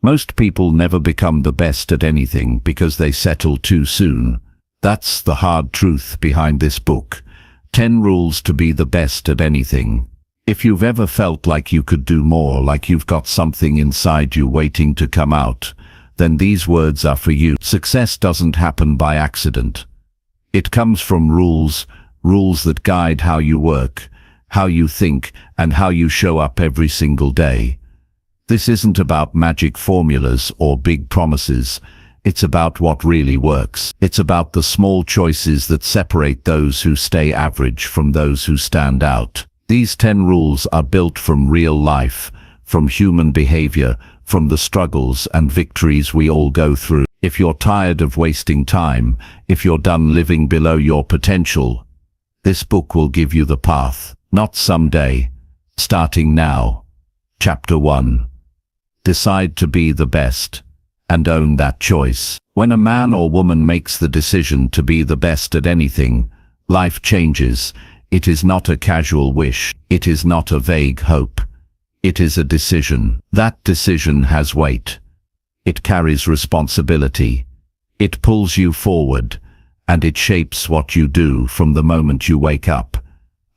Most people never become the best at anything because they settle too soon. That's the hard truth behind this book. 10 rules to be the best at anything. If you've ever felt like you could do more, like you've got something inside you waiting to come out, then these words are for you. Success doesn't happen by accident. It comes from rules that guide how you work, how you think, and how you show up every single day. This isn't about magic formulas or big promises. It's about what really works. It's about the small choices that separate those who stay average from those who stand out. These 10 rules are built from real life, from human behavior, from the struggles and victories we all go through. If you're tired of wasting time, if you're done living below your potential, this book will give you the path. Not someday, starting now. Chapter 1. Decide to be the best, and own that choice. When a man or woman makes the decision to be the best at anything, life changes. It is not a casual wish. It is not a vague hope. It is a decision. That decision has weight. It carries responsibility. It pulls you forward, and it shapes what you do from the moment you wake up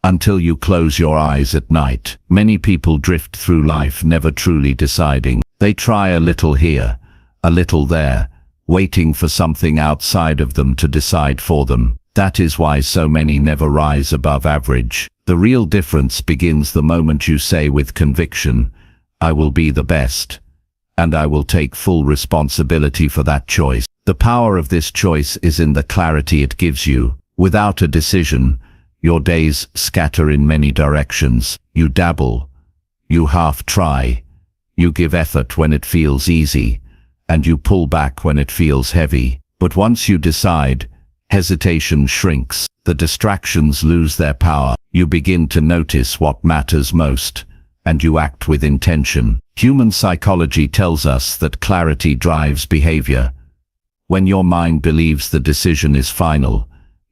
until you close your eyes at night. Many people drift through life never truly deciding. They try a little here, a little there, waiting for something outside of them to decide for them. That is why so many never rise above average. The real difference begins the moment you say with conviction, I will be the best, and I will take full responsibility for that choice. The power of this choice is in the clarity it gives you. Without a decision, your days scatter in many directions. You dabble, you half try, you give effort when it feels easy, and you pull back when it feels heavy. But once you decide, hesitation shrinks, the distractions lose their power, you begin to notice what matters most, and you act with intention. Human psychology tells us that clarity drives behavior. When your mind believes the decision is final,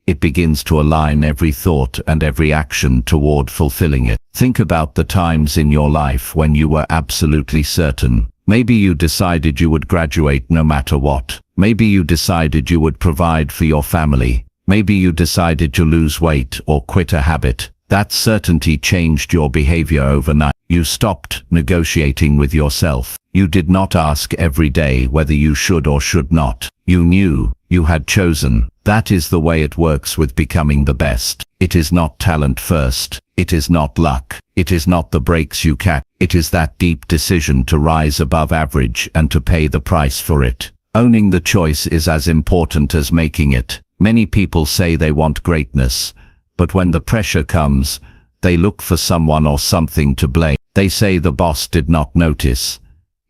it begins to align every thought and every action toward fulfilling it. Think about the times in your life when you were absolutely certain. Maybe you decided you would graduate no matter what. Maybe you decided you would provide for your family. Maybe you decided to lose weight or quit a habit. That certainty changed your behavior overnight. You stopped negotiating with yourself. You did not ask every day whether you should or should not. You knew, you had chosen. That is the way it works with becoming the best. It is not talent first. It is not luck. It is not the breaks you catch. It is that deep decision to rise above average and to pay the price for it. Owning the choice is as important as making it. Many people say they want greatness, but when the pressure comes, they look for someone or something to blame. They say the boss did not notice,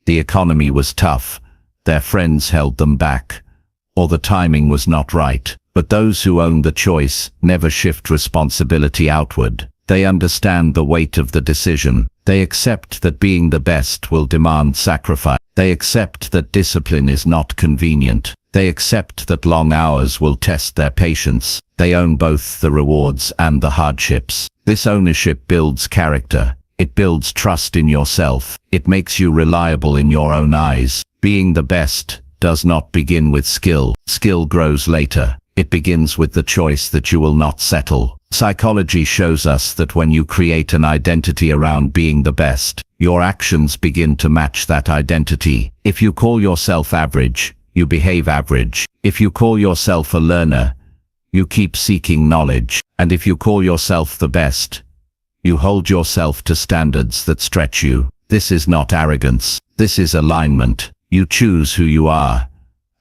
the economy was tough, their friends held them back, or the timing was not right. But those who own the choice never shift responsibility outward. They understand the weight of the decision. They accept that being the best will demand sacrifice. They accept that discipline is not convenient. They accept that long hours will test their patience. They own both the rewards and the hardships. This ownership builds character. It builds trust in yourself. It makes you reliable in your own eyes. Being the best does not begin with skill. Skill grows later. It begins with the choice that you will not settle. Psychology shows us that when you create an identity around being the best, your actions begin to match that identity. If you call yourself average, you behave average. If you call yourself a learner, you keep seeking knowledge. And if you call yourself the best, you hold yourself to standards that stretch you. This is not arrogance. This is alignment. You choose who you are,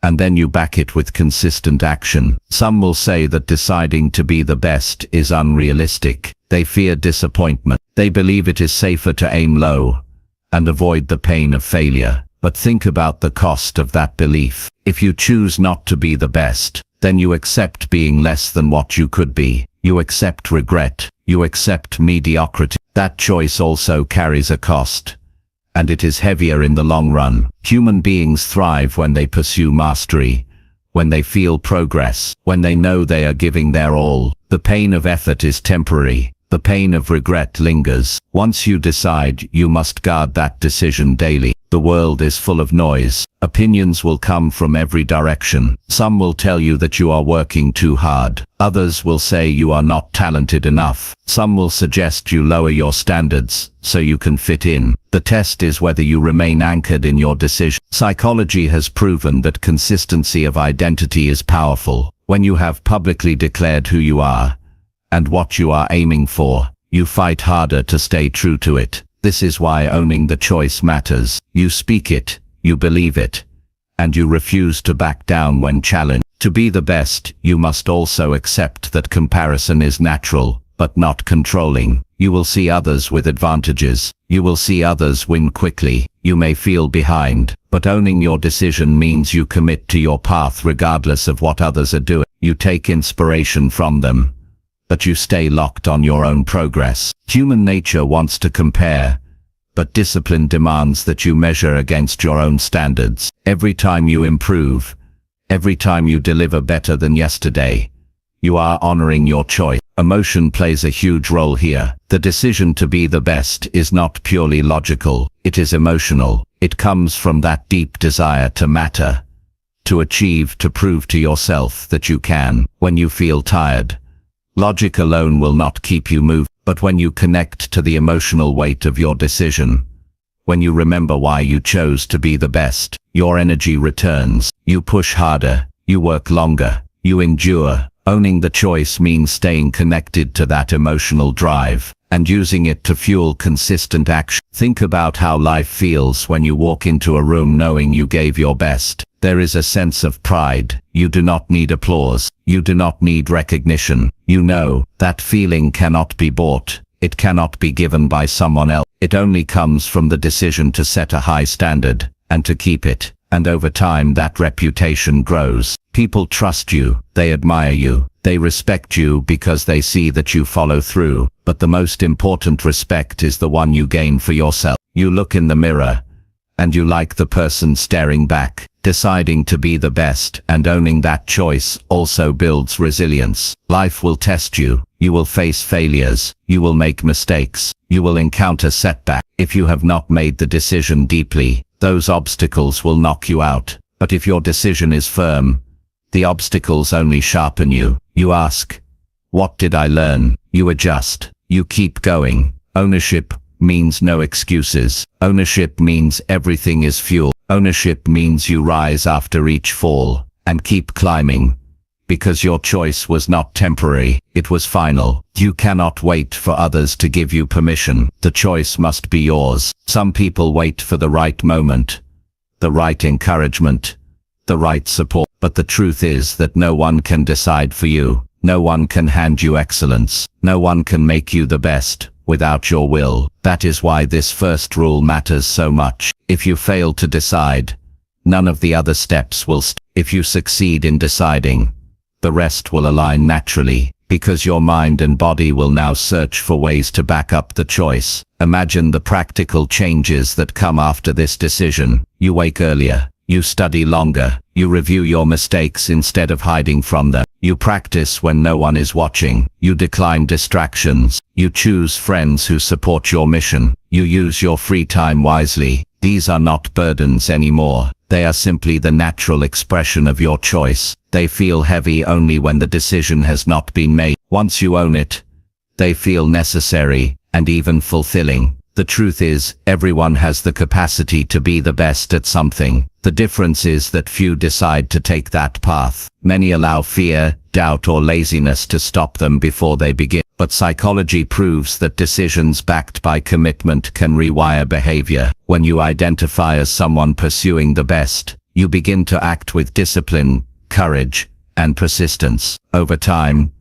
and then you back it with consistent action. Some will say that deciding to be the best is unrealistic. They fear disappointment. They believe it is safer to aim low and avoid the pain of failure. But think about the cost of that belief. If you choose not to be the best, then you accept being less than what you could be. You accept regret. You accept mediocrity. That choice also carries a cost, and it is heavier in the long run. Human beings thrive when they pursue mastery, when they feel progress, when they know they are giving their all. The pain of effort is temporary, The pain of regret lingers. Once you decide, you must guard that decision daily. The world is full of noise. Opinions will come from every direction. Some will tell you that you are working too hard. Others will say you are not talented enough. Some will suggest you lower your standards so you can fit in. The test is whether you remain anchored in your decision. Psychology has proven that consistency of identity is powerful. When you have publicly declared who you are and what you are aiming for, you fight harder to stay true to it. This is why owning the choice matters. You speak it, you believe it, and you refuse to back down when challenged. To be the best, you must also accept that comparison is natural, but not controlling. You will see others with advantages. You will see others win quickly. You may feel behind, but owning your decision means you commit to your path regardless of what others are doing. You take inspiration from them, but you stay locked on your own progress. Human nature wants to compare, but discipline demands that you measure against your own standards. Every time you improve, every time you deliver better than yesterday, you are honoring your choice. Emotion plays a huge role here. The decision to be the best is not purely logical, it is emotional. It comes from that deep desire to matter, to achieve, to prove to yourself that you can. When you feel tired, logic alone will not keep you moving, but when you connect to the emotional weight of your decision, when you remember why you chose to be the best, your energy returns. You push harder, you work longer, you endure. Owning the choice means staying connected to that emotional drive and using it to fuel consistent action. Think about how life feels when you walk into a room knowing you gave your best. There is a sense of pride. You do not need applause. You do not need recognition. You know that feeling cannot be bought. It cannot be given by someone else. It only comes from the decision to set a high standard and to keep it. And over time that reputation grows. People trust you, they admire you, they respect you because they see that you follow through. But the most important respect is the one you gain for yourself. You look in the mirror, and you like the person staring back. Deciding to be the best and owning that choice also builds resilience. Life will test you. You will face failures. You will make mistakes. You will encounter setbacks. If you have not made the decision deeply, those obstacles will knock you out. But if your decision is firm, the obstacles only sharpen you. You ask, what did I learn? You adjust. You keep going. Ownership means no excuses. Ownership means everything is fuel. Ownership means you rise after each fall and keep climbing, because your choice was not temporary, it was final. You cannot wait for others to give you permission. The choice must be yours. Some people wait for the right moment, the right encouragement, the right support. But the truth is that no one can decide for you. No one can hand you excellence. No one can make you the best without your will. That is why this first rule matters so much. If you fail to decide, none of the other steps will If you succeed in deciding, the rest will align naturally, because your mind and body will now search for ways to back up the choice. Imagine the practical changes that come after this decision. You wake earlier. You study longer. You review your mistakes instead of hiding from them. You practice when no one is watching. You decline distractions. You choose friends who support your mission. You use your free time wisely. These are not burdens anymore. They are simply the natural expression of your choice. They feel heavy only when the decision has not been made. Once you own it, they feel necessary and even fulfilling. The truth is, everyone has the capacity to be the best at something. The difference is that few decide to take that path. Many allow fear, doubt, or laziness to stop them before they begin. But psychology proves that decisions backed by commitment can rewire behavior. When you identify as someone pursuing the best, you begin to act with discipline, courage, and persistence. Over time,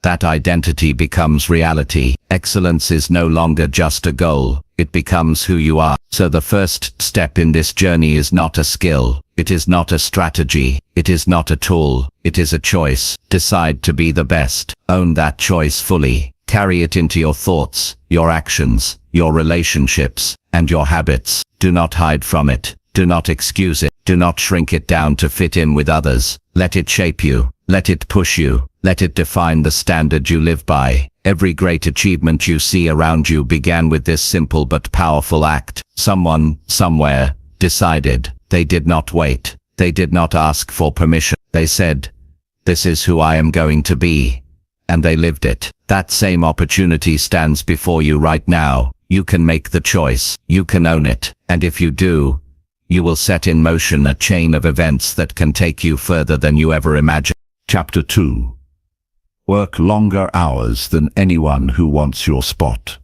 that identity becomes reality. Excellence is no longer just a goal. It becomes who you are. So the first step in this journey is not a skill. It is not a strategy. It is not a tool. It is a choice. Decide to be the best. Own that choice fully. Carry it into your thoughts, your actions, your relationships, and your habits. Do not hide from it. Do not excuse it. Do not shrink it down to fit in with others. Let it shape you. Let it push you. Let it define the standard you live by. Every great achievement you see around you began with this simple but powerful act. Someone, somewhere, decided. They did not wait. They did not ask for permission. They said, "This is who I am going to be." And they lived it. That same opportunity stands before you right now. You can make the choice. You can own it. And if you do, you will set in motion a chain of events that can take you further than you ever imagined. Chapter 2. Work longer hours than anyone who wants your spot.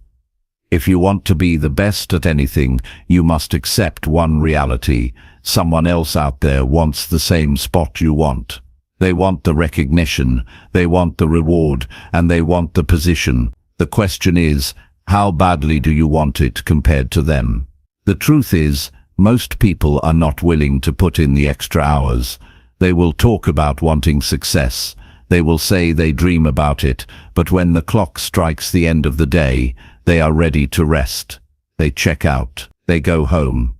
If you want to be the best at anything, you must accept one reality. Someone else out there wants the same spot you want. They want the recognition, they want the reward, and they want the position. The question is, how badly do you want it compared to them? The truth is, most people are not willing to put in the extra hours. They will talk about wanting success. They will say they dream about it, but when the clock strikes the end of the day, they are ready to rest. They check out. They go home.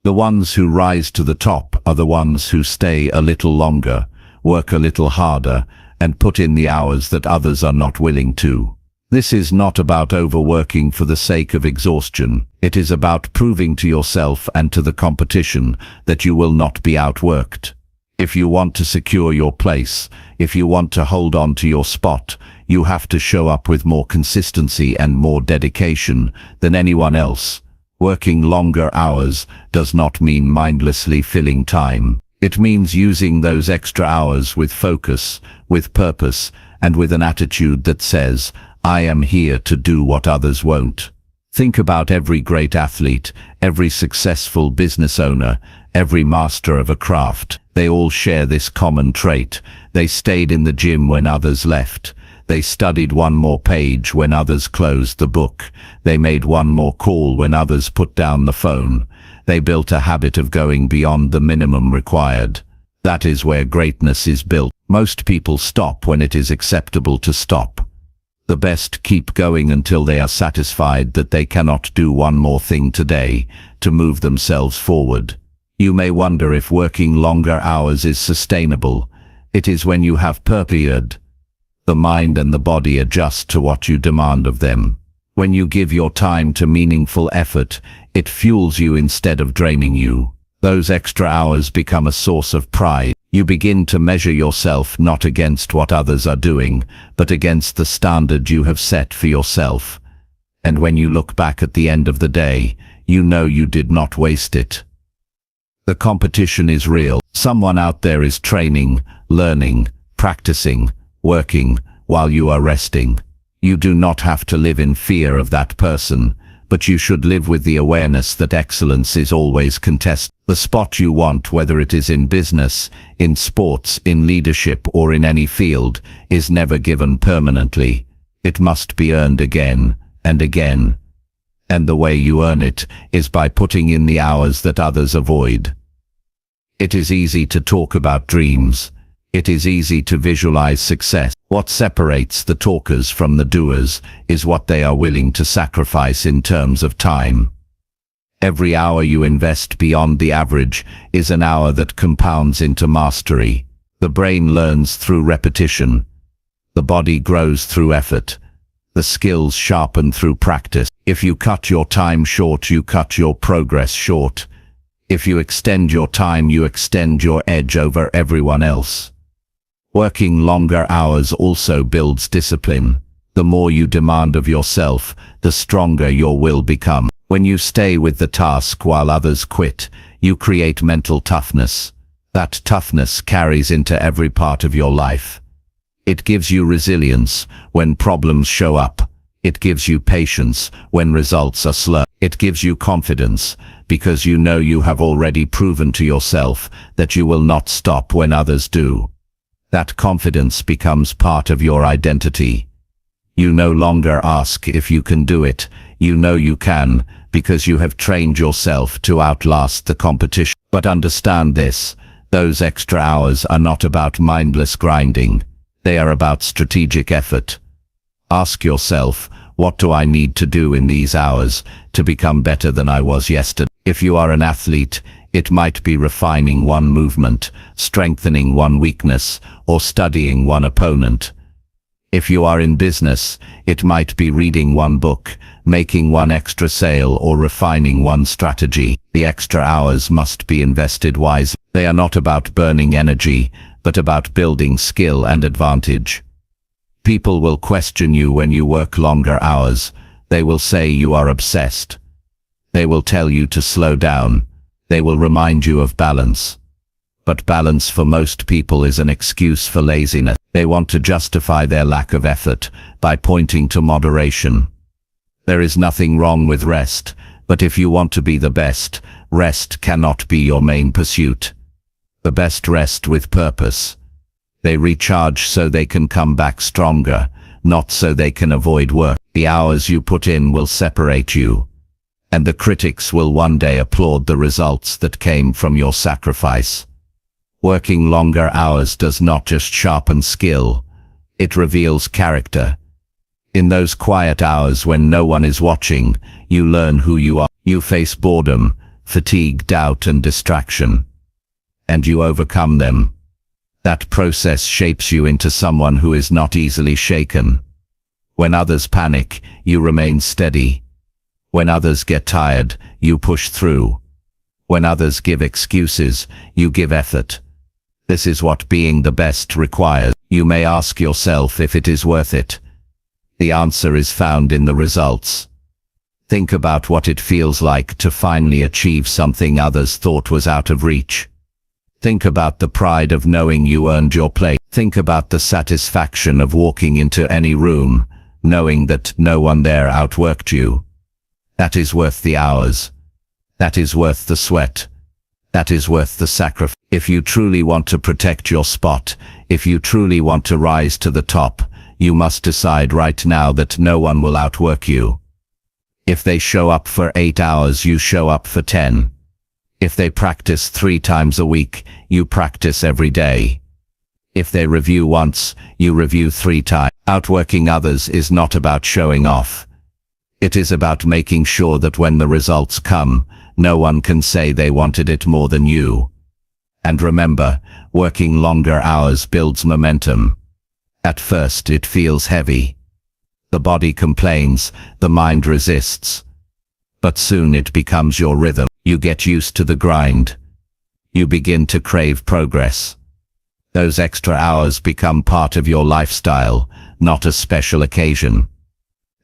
The ones who rise to the top are the ones who stay a little longer, work a little harder, and put in the hours that others are not willing to. This is not about overworking for the sake of exhaustion. It is about proving to yourself and to the competition that you will not be outworked. If you want to secure your place, if you want to hold on to your spot, you have to show up with more consistency and more dedication than anyone else. Working longer hours does not mean mindlessly filling time. It means using those extra hours with focus, with purpose, and with an attitude that says, "I am here to do what others won't." Think about every great athlete, every successful business owner, every master of a craft. They all share this common trait. They stayed in the gym when others left. They studied one more page when others closed the book. They made one more call when others put down the phone. They built a habit of going beyond the minimum required. That is where greatness is built. Most people stop when it is acceptable to stop. The best keep going until they are satisfied that they cannot do one more thing today to move themselves forward. You may wonder if working longer hours is sustainable. It is when you have purpose. The mind and the body adjust to what you demand of them. When you give your time to meaningful effort, it fuels you instead of draining you. Those extra hours become a source of pride. You begin to measure yourself not against what others are doing, but against the standard you have set for yourself. And when you look back at the end of the day, you know you did not waste it. The competition is real. Someone out there is training, learning, practicing, working, while you are resting. You do not have to live in fear of that person, but you should live with the awareness that excellence is always contested. The spot you want, whether it is in business, in sports, in leadership, or in any field, is never given permanently. It must be earned again and again. And the way you earn it is by putting in the hours that others avoid. It is easy to talk about dreams. It is easy to visualize success. What separates the talkers from the doers is what they are willing to sacrifice in terms of time. Every hour you invest beyond the average is an hour that compounds into mastery. The brain learns through repetition. The body grows through effort. The skills sharpen through practice. If you cut your time short, you cut your progress short. If you extend your time, you extend your edge over everyone else. Working longer hours also builds discipline. The more you demand of yourself, the stronger your will becomes. When you stay with the task while others quit, you create mental toughness. That toughness carries into every part of your life. It gives you resilience when problems show up. It gives you patience when results are slow. It gives you confidence because you know you have already proven to yourself that you will not stop when others do. That confidence becomes part of your identity. You no longer ask if you can do it. You know you can, because you have trained yourself to outlast the competition. But understand this, those extra hours are not about mindless grinding. They are about strategic effort. Ask yourself, what do I need to do in these hours to become better than I was yesterday? If you are an athlete, It might be refining one movement, strengthening one weakness, or studying one opponent. If you are in business, it might be reading one book, making one extra sale, or refining one strategy. The extra hours must be invested wisely. They are not about burning energy, but about building skill and advantage. People will question you when you work longer hours. They will say you are obsessed. They will tell you to slow down. They will remind you of balance. But balance for most people is an excuse for laziness. They want to justify their lack of effort by pointing to moderation. There is nothing wrong with rest, but if you want to be the best, rest cannot be your main pursuit. The best rest with purpose. They recharge so they can come back stronger, not so they can avoid work. The hours you put in will separate you, and the critics will one day applaud the results that came from your sacrifice. Working longer hours does not just sharpen skill, it reveals character. In those quiet hours when no one is watching, you learn who you are. You face boredom, fatigue, doubt, and distraction, and you overcome them. That process shapes you into someone who is not easily shaken. When others panic, you remain steady. When others get tired, you push through. When others give excuses, you give effort. This is what being the best requires. You may ask yourself if it is worth it. The answer is found in the results. Think about what it feels like to finally achieve something others thought was out of reach. Think about the pride of knowing you earned your place. Think about the satisfaction of walking into any room, knowing that no one there outworked you. That is worth the hours. That is worth the sweat. That is worth the sacrifice. If you truly want to protect your spot, if you truly want to rise to the top, you must decide right now that no one will outwork you. If they show up for 8 hours, you show up for 10. If they practice 3 times a week, you practice every day. If they review once, you review 3 times. Outworking others is not about showing off. It is about making sure that when the results come, no one can say they wanted it more than you. And remember, working longer hours builds momentum. At first it feels heavy. The body complains, the mind resists. But soon it becomes your rhythm. You get used to the grind. You begin to crave progress. Those extra hours become part of your lifestyle, not a special occasion.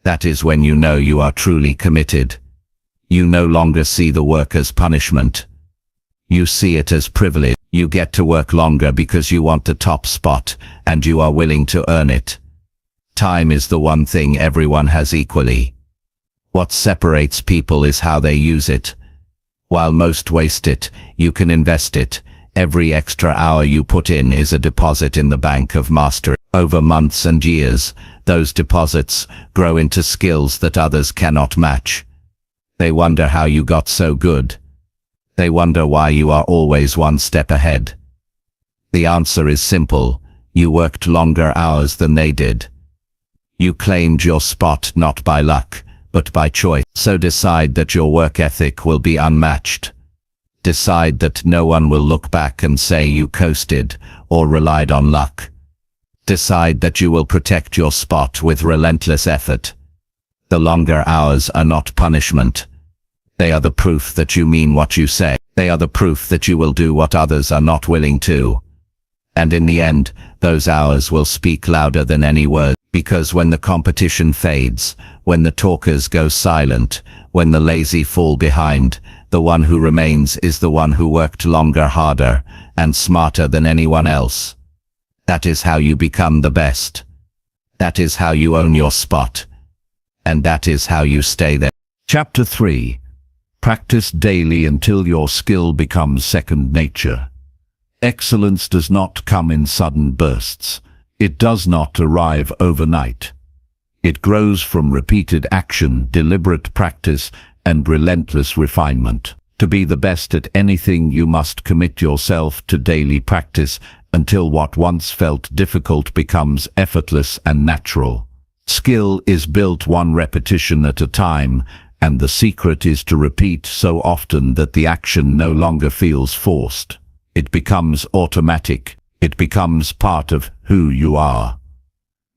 That is when you know you are truly committed. You no longer see the work as punishment. You see it as privilege. You get to work longer because you want the top spot, and you are willing to earn it. Time is the one thing everyone has equally. What separates people is how they use it. While most waste it, you can invest it. Every extra hour you put in is a deposit in the bank of mastery. Over months and years, those deposits grow into skills that others cannot match. They wonder how you got so good. They wonder why you are always one step ahead. The answer is simple. You worked longer hours than they did. You claimed your spot not by luck, but by choice. So decide that your work ethic will be unmatched. Decide that no one will look back and say you coasted or relied on luck. Decide that you will protect your spot with relentless effort. The longer hours are not punishment. They are the proof that you mean what you say. They are the proof that you will do what others are not willing to. And in the end, those hours will speak louder than any word. Because when the competition fades, when the talkers go silent, when the lazy fall behind, the one who remains is the one who worked longer, harder, and smarter than anyone else. That is how you become the best. That is how you own your spot. And that is how you stay there. Chapter 3. Practice daily until your skill becomes second nature. Excellence does not come in sudden bursts. It does not arrive overnight. It grows from repeated action, deliberate practice, and relentless refinement. To be the best at anything, you must commit yourself to daily practice until what once felt difficult becomes effortless and natural. Skill is built one repetition at a time, and the secret is to repeat so often that the action no longer feels forced. It becomes automatic. It becomes part of who you are.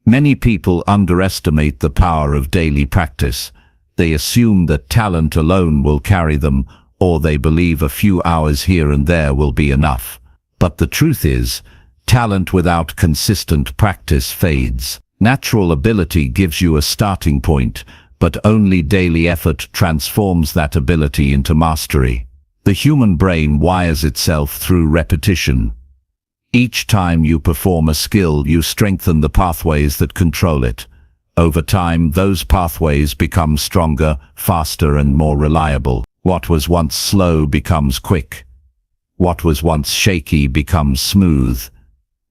Many people underestimate the power of daily practice. They assume that talent alone will carry them, or they believe a few hours here and there will be enough. But the truth is, talent without consistent practice fades. Natural ability gives you a starting point, but only daily effort transforms that ability into mastery. The human brain wires itself through repetition. Each time you perform a skill, you strengthen the pathways that control it. Over time, those pathways become stronger, faster, and more reliable. What was once slow becomes quick. What was once shaky becomes smooth.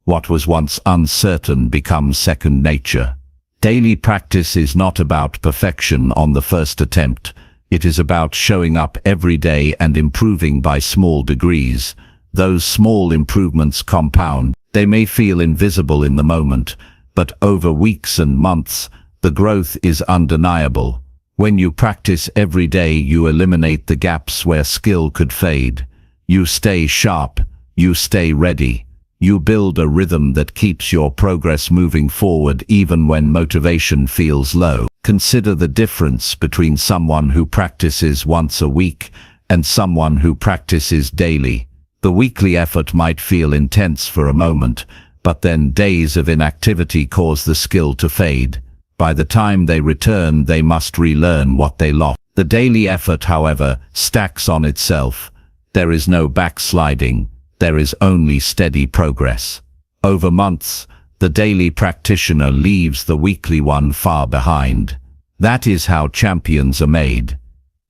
What was once uncertain becomes second nature. Daily practice is not about perfection on the first attempt. It is about showing up every day and improving by small degrees. Those small improvements compound. They may feel invisible in the moment, but over weeks and months, the growth is undeniable. When you practice every day, you eliminate the gaps where skill could fade. You stay sharp. You stay ready. You build a rhythm that keeps your progress moving forward even when motivation feels low. Consider the difference between someone who practices once a week and someone who practices daily. The weekly effort might feel intense for a moment, but then days of inactivity cause the skill to fade. By the time they return, they must relearn what they lost. The daily effort, however, stacks on itself. There is no backsliding. There is only steady progress. Over months, the daily practitioner leaves the weekly one far behind. That is how champions are made.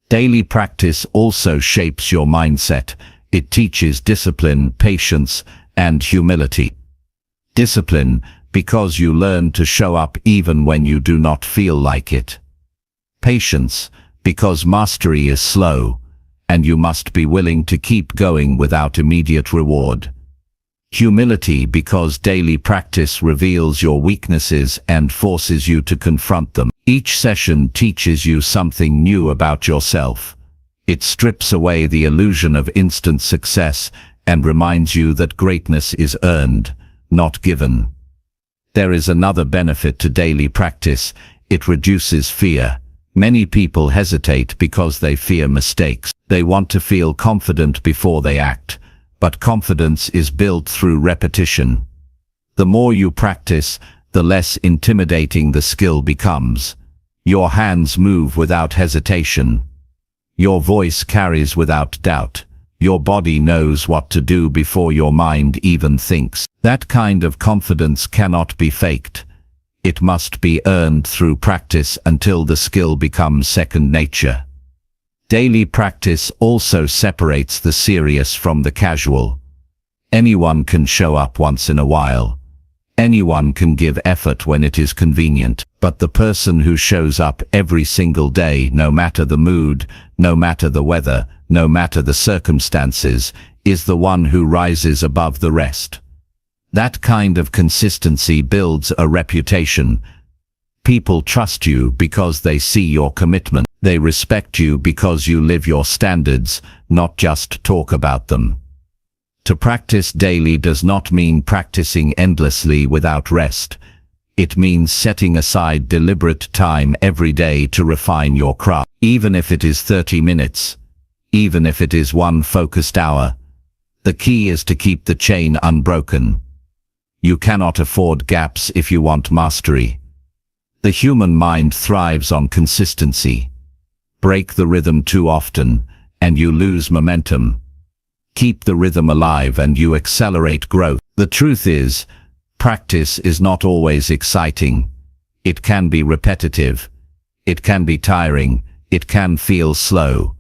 Daily practice also shapes your mindset. It teaches discipline, patience, and humility. Discipline, because you learn to show up even when you do not feel like it. Patience, because mastery is slow, and you must be willing to keep going without immediate reward. Humility, because daily practice reveals your weaknesses and forces you to confront them. Each session teaches you something new about yourself. It strips away the illusion of instant success and reminds you that greatness is earned, not given. There is another benefit to daily practice. It reduces fear. Many people hesitate because they fear mistakes. They want to feel confident before they act, but confidence is built through repetition. The more you practice, the less intimidating the skill becomes. Your hands move without hesitation. Your voice carries without doubt. Your body knows what to do before your mind even thinks. That kind of confidence cannot be faked. It must be earned through practice until the skill becomes second nature. Daily practice also separates the serious from the casual. Anyone can show up once in a while. Anyone can give effort when it is convenient, but the person who shows up every single day, no matter the mood, no matter the weather, no matter the circumstances, is the one who rises above the rest. That kind of consistency builds a reputation. People trust you because they see your commitment. They respect you because you live your standards, not just talk about them. To practice daily does not mean practicing endlessly without rest. It means setting aside deliberate time every day to refine your craft. Even if it is 30 minutes, even if it is one focused hour, the key is to keep the chain unbroken. You cannot afford gaps if you want mastery. The human mind thrives on consistency. Break the rhythm too often, and you lose momentum. Keep the rhythm alive and you accelerate growth. The truth is, practice is not always exciting. It can be repetitive. It can be tiring. It can feel slow.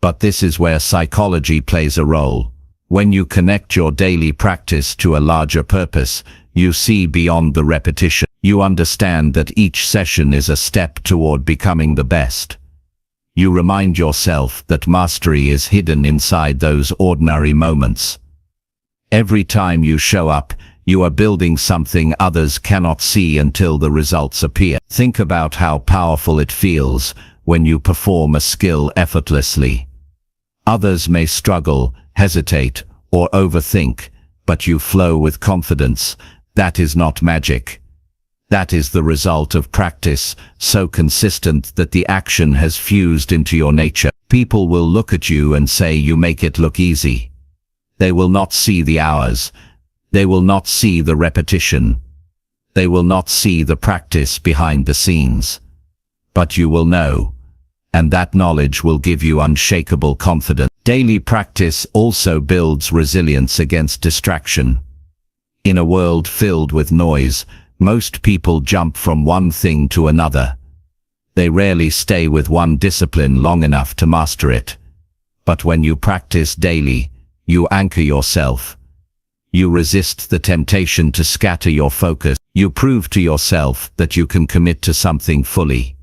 But this is where psychology plays a role. When you connect your daily practice to a larger purpose, you see beyond the repetition. You understand that each session is a step toward becoming the best. You remind yourself that mastery is hidden inside those ordinary moments. Every time you show up, you are building something others cannot see until the results appear. Think about how powerful it feels when you perform a skill effortlessly. Others may struggle, hesitate, or overthink, but you flow with confidence. That is not magic. That is the result of practice, so consistent that the action has fused into your nature. People will look at you and say you make it look easy. They will not see the hours. They will not see the repetition. They will not see the practice behind the scenes. But you will know, and that knowledge will give you unshakable confidence. Daily practice also builds resilience against distraction. In a world filled with noise, most people jump from one thing to another. They rarely stay with one discipline long enough to master it. But when you practice daily, you anchor yourself. You resist the temptation to scatter your focus. You prove to yourself that you can commit to something fully.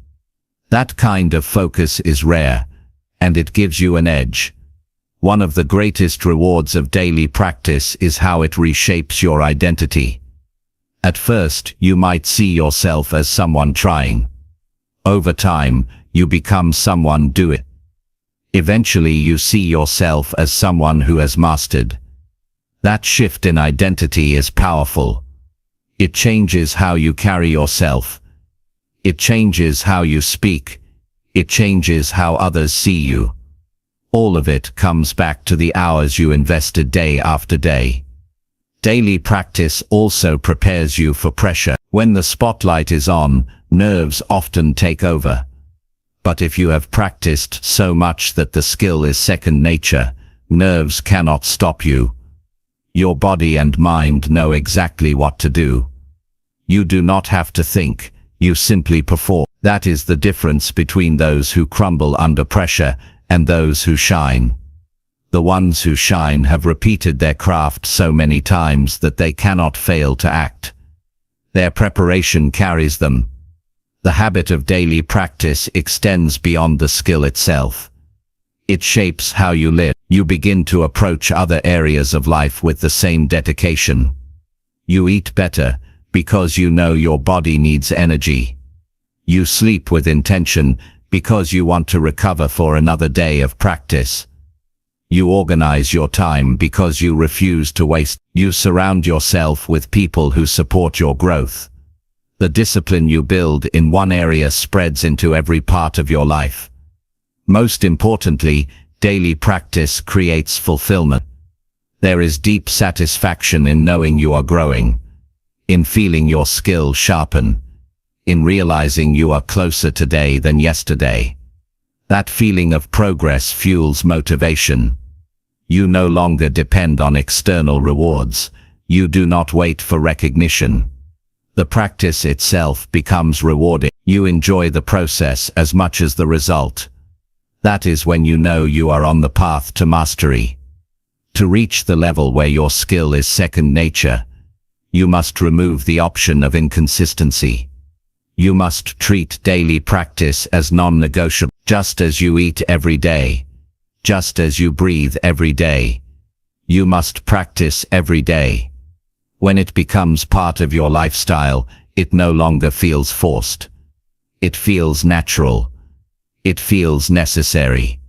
That kind of focus is rare, and it gives you an edge. One of the greatest rewards of daily practice is how it reshapes your identity. At first, you might see yourself as someone trying. Over time, you become someone doing. Eventually, you see yourself as someone who has mastered. That shift in identity is powerful. It changes how you carry yourself. It changes how you speak. It changes how others see you. All of it comes back to the hours you invested day after day. Daily practice also prepares you for pressure. When the spotlight is on, nerves often take over. But if you have practiced so much that the skill is second nature, nerves cannot stop you. Your body and mind know exactly what to do. You do not have to think, you simply perform. That is the difference between those who crumble under pressure and those who shine. The ones who shine have repeated their craft so many times that they cannot fail to act. Their preparation carries them. The habit of daily practice extends beyond the skill itself. It shapes how you live. You begin to approach other areas of life with the same dedication. You eat better because you know your body needs energy. You sleep with intention because you want to recover for another day of practice. You organize your time because you refuse to waste. You surround yourself with people who support your growth. The discipline you build in one area spreads into every part of your life. Most importantly, daily practice creates fulfillment. There is deep satisfaction in knowing you are growing, in feeling your skill sharpen, in realizing you are closer today than yesterday. That feeling of progress fuels motivation. You no longer depend on external rewards. You do not wait for recognition. The practice itself becomes rewarding. You enjoy the process as much as the result. That is when you know you are on the path to mastery. To reach the level where your skill is second nature, you must remove the option of inconsistency. You must treat daily practice as non-negotiable. Just as you eat every day, just as you breathe every day, you must practice every day. When it becomes part of your lifestyle, it no longer feels forced. It feels natural. It feels necessary.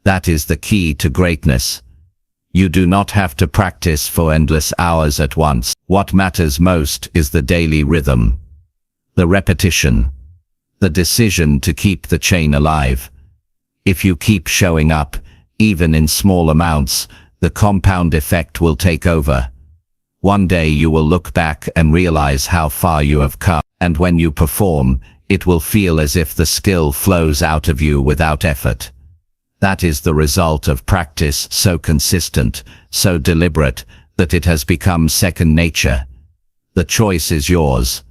That is the key to greatness. You do not have to practice for endless hours at once. What matters most is the daily rhythm. The repetition. The decision to keep the chain alive. If you keep showing up, even in small amounts, the compound effect will take over. One day you will look back and realize how far you have come, and when you perform, it will feel as if the skill flows out of you without effort. That is the result of practice so consistent, so deliberate, that it has become second nature. The choice is yours.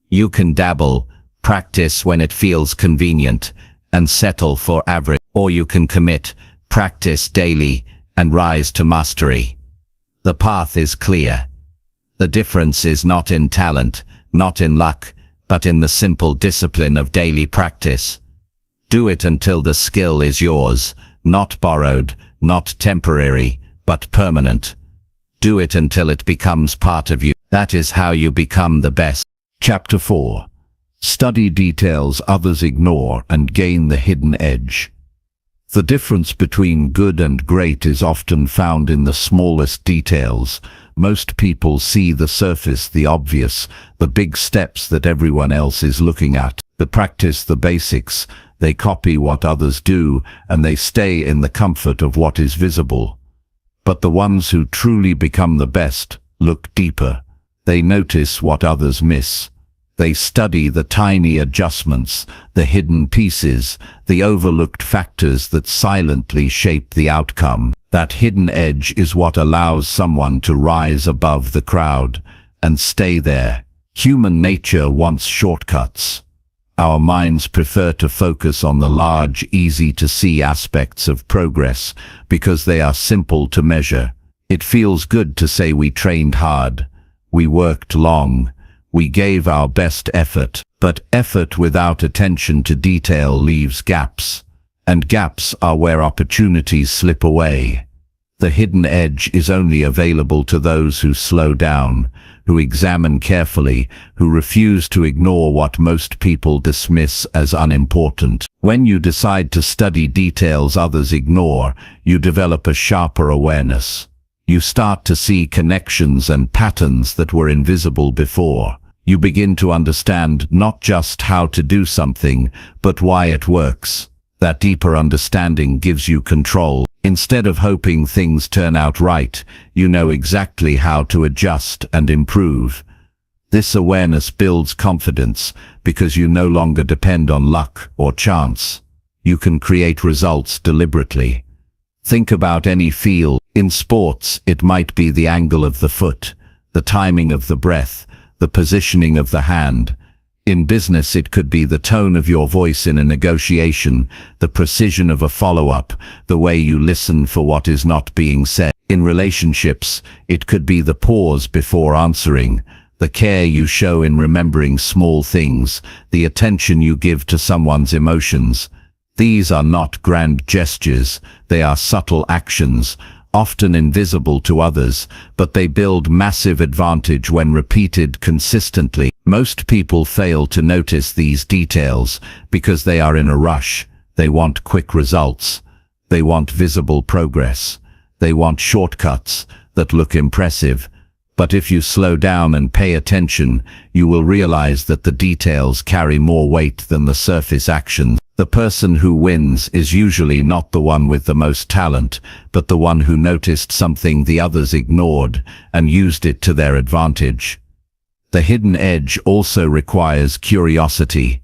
You can dabble, practice when it feels convenient, and settle for average, or you can commit, practice daily, and rise to mastery. The path is clear. The difference is not in talent, not in luck, but in the simple discipline of daily practice. Do it until the skill is yours, not borrowed, not temporary, but permanent. Do it until it becomes part of you. That is how you become the best. Chapter 4. Study details others ignore and gain the hidden edge. The difference between good and great is often found in the smallest details. Most people see the surface, the obvious, the big steps that everyone else is looking at. They practice the basics, they copy what others do, and they stay in the comfort of what is visible. But the ones who truly become the best look deeper. They notice what others miss. They study the tiny adjustments, the hidden pieces, the overlooked factors that silently shape the outcome. That hidden edge is what allows someone to rise above the crowd and stay there. Human nature wants shortcuts. Our minds prefer to focus on the large, easy-to-see aspects of progress because they are simple to measure. It feels good to say we trained hard, we worked long, we gave our best effort, but effort without attention to detail leaves gaps, and gaps are where opportunities slip away. The hidden edge is only available to those who slow down, who examine carefully, who refuse to ignore what most people dismiss as unimportant. When you decide to study details others ignore, you develop a sharper awareness. You start to see connections and patterns that were invisible before. You begin to understand not just how to do something, but why it works. That deeper understanding gives you control. Instead of hoping things turn out right, you know exactly how to adjust and improve. This awareness builds confidence because you no longer depend on luck or chance. You can create results deliberately. Think about any field. In sports, it might be the angle of the foot, the timing of the breath, the positioning of the hand. In business, it could be the tone of your voice in a negotiation, the precision of a follow-up, the way you listen for what is not being said. In relationships, it could be the pause before answering, the care you show in remembering small things, the attention you give to someone's emotions. These are not grand gestures, they are subtle actions, often invisible to others, but they build massive advantage when repeated consistently. Most people fail to notice these details because they are in a rush. They want quick results. They want visible progress. They want shortcuts that look impressive. But if you slow down and pay attention, you will realize that the details carry more weight than the surface actions. The person who wins is usually not the one with the most talent, but the one who noticed something the others ignored and used it to their advantage. The hidden edge also requires curiosity.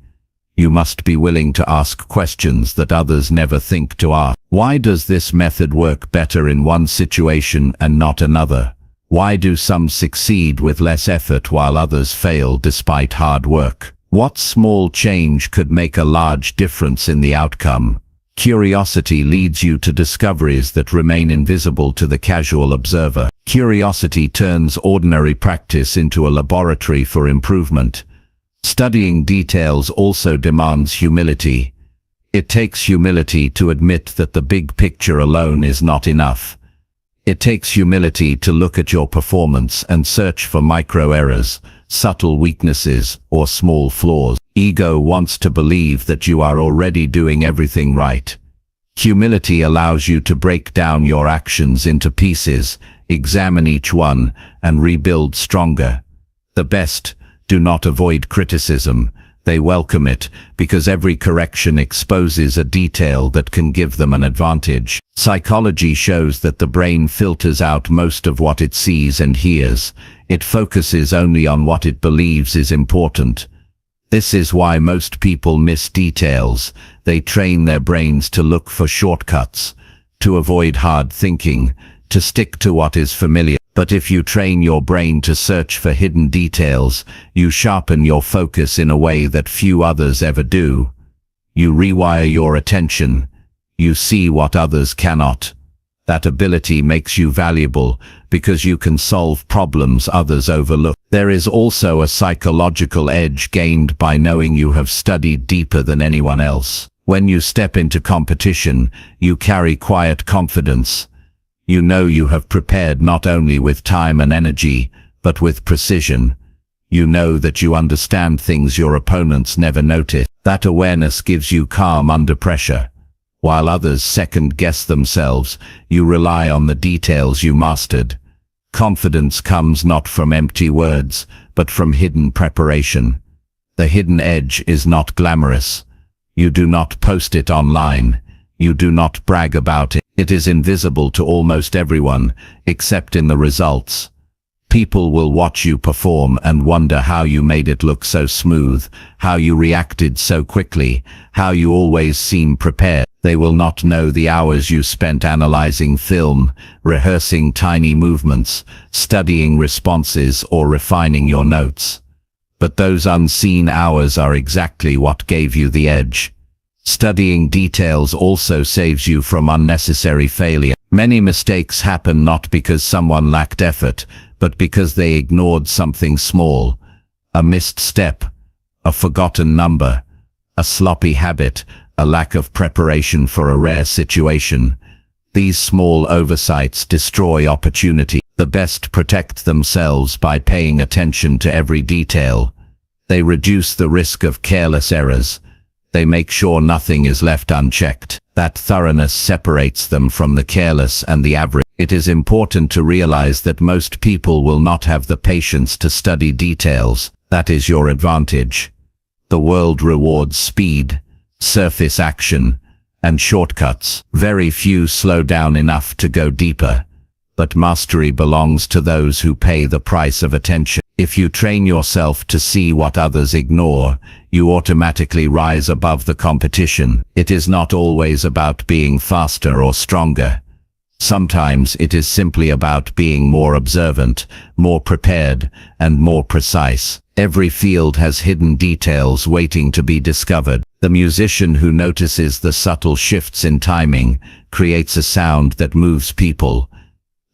You must be willing to ask questions that others never think to ask. Why does this method work better in one situation and not another? Why do some succeed with less effort while others fail despite hard work? What small change could make a large difference in the outcome? Curiosity leads you to discoveries that remain invisible to the casual observer. Curiosity turns ordinary practice into a laboratory for improvement. Studying details also demands humility. It takes humility to admit that the big picture alone is not enough. It takes humility to look at your performance and search for micro errors, subtle weaknesses, or small flaws. Ego wants to believe that you are already doing everything right. Humility allows you to break down your actions into pieces, examine each one, and rebuild stronger. The best do not avoid criticism. They welcome it, because every correction exposes a detail that can give them an advantage. Psychology shows that the brain filters out most of what it sees and hears. It focuses only on what it believes is important. This is why most people miss details. They train their brains to look for shortcuts, to avoid hard thinking, to stick to what is familiar. But if you train your brain to search for hidden details, you sharpen your focus in a way that few others ever do. You rewire your attention. You see what others cannot. That ability makes you valuable because you can solve problems others overlook. There is also a psychological edge gained by knowing you have studied deeper than anyone else. When you step into competition, you carry quiet confidence. You know you have prepared not only with time and energy, but with precision. You know that you understand things your opponents never notice. That awareness gives you calm under pressure. While others second-guess themselves, you rely on the details you mastered. Confidence comes not from empty words, but from hidden preparation. The hidden edge is not glamorous. You do not post it online. You do not brag about it. It is invisible to almost everyone, except in the results. People will watch you perform and wonder how you made it look so smooth, how you reacted so quickly, how you always seem prepared. They will not know the hours you spent analyzing film, rehearsing tiny movements, studying responses, or refining your notes. But those unseen hours are exactly what gave you the edge. Studying details also saves you from unnecessary failure. Many mistakes happen not because someone lacked effort, but because they ignored something small. A missed step, a forgotten number, a sloppy habit, a lack of preparation for a rare situation. These small oversights destroy opportunity. The best protect themselves by paying attention to every detail. They reduce the risk of careless errors. They make sure nothing is left unchecked. That thoroughness separates them from the careless and the average. It is important to realize that most people will not have the patience to study details. That is your advantage. The world rewards speed, surface action, and shortcuts. Very few slow down enough to go deeper. But mastery belongs to those who pay the price of attention. If you train yourself to see what others ignore, you automatically rise above the competition. It is not always about being faster or stronger. Sometimes it is simply about being more observant, more prepared, and more precise. Every field has hidden details waiting to be discovered. The musician who notices the subtle shifts in timing creates a sound that moves people.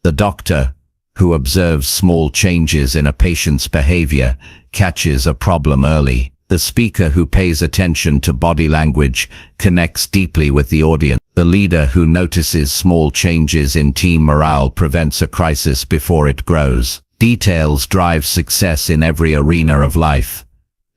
The doctor, who observes small changes in a patient's behavior, catches a problem early. The speaker who pays attention to body language connects deeply with the audience. The leader who notices small changes in team morale prevents a crisis before it grows. Details drive success in every arena of life.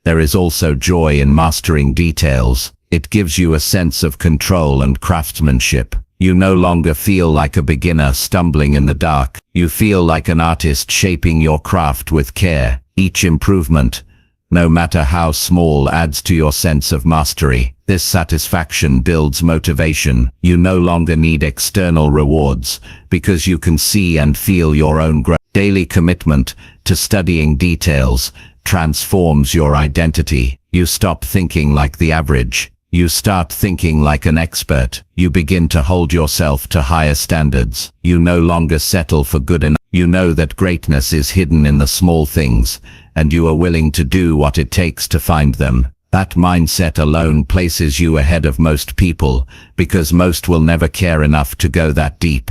There is also joy in mastering details. It gives you a sense of control and craftsmanship. You no longer feel like a beginner stumbling in the dark. You feel like an artist shaping your craft with care. Each improvement, no matter how small, adds to your sense of mastery. This satisfaction builds motivation. You no longer need external rewards because you can see and feel your own growth. Daily commitment to studying details transforms your identity. You stop thinking like the average. You start thinking like an expert. You begin to hold yourself to higher standards. You no longer settle for good enough. You know that greatness is hidden in the small things, and you are willing to do what it takes to find them. That mindset alone places you ahead of most people, because most will never care enough to go that deep.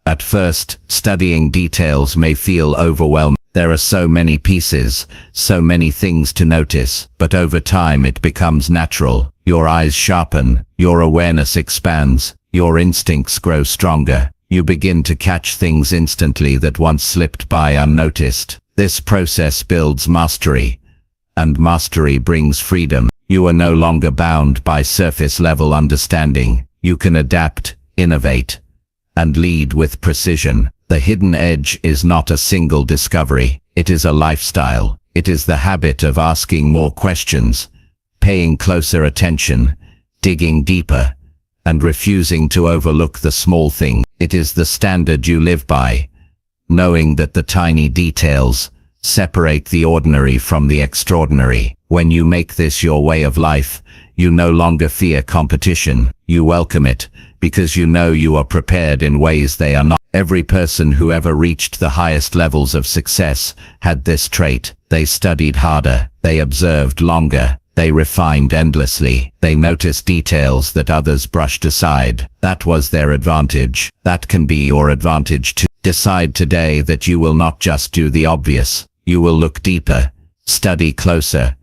At first, studying details may feel overwhelming. There are so many pieces, so many things to notice, but over time it becomes natural. Your eyes sharpen, your awareness expands, your instincts grow stronger. You begin to catch things instantly that once slipped by unnoticed. This process builds mastery, and mastery brings freedom. You are no longer bound by surface-level understanding. You can adapt, innovate, and lead with precision. The hidden edge is not a single discovery. It is a lifestyle. It is the habit of asking more questions, paying closer attention, digging deeper, and refusing to overlook the small thing. It is the standard you live by, knowing that the tiny details separate the ordinary from the extraordinary. When you make this your way of life, you no longer fear competition. You welcome it, because you know you are prepared in ways they are not. Every person who ever reached the highest levels of success had this trait. They studied harder, they observed longer, they refined endlessly, they noticed details that others brushed aside. That was their advantage. That can be your advantage too. Decide today that you will not just do the obvious. You will look deeper, study closer,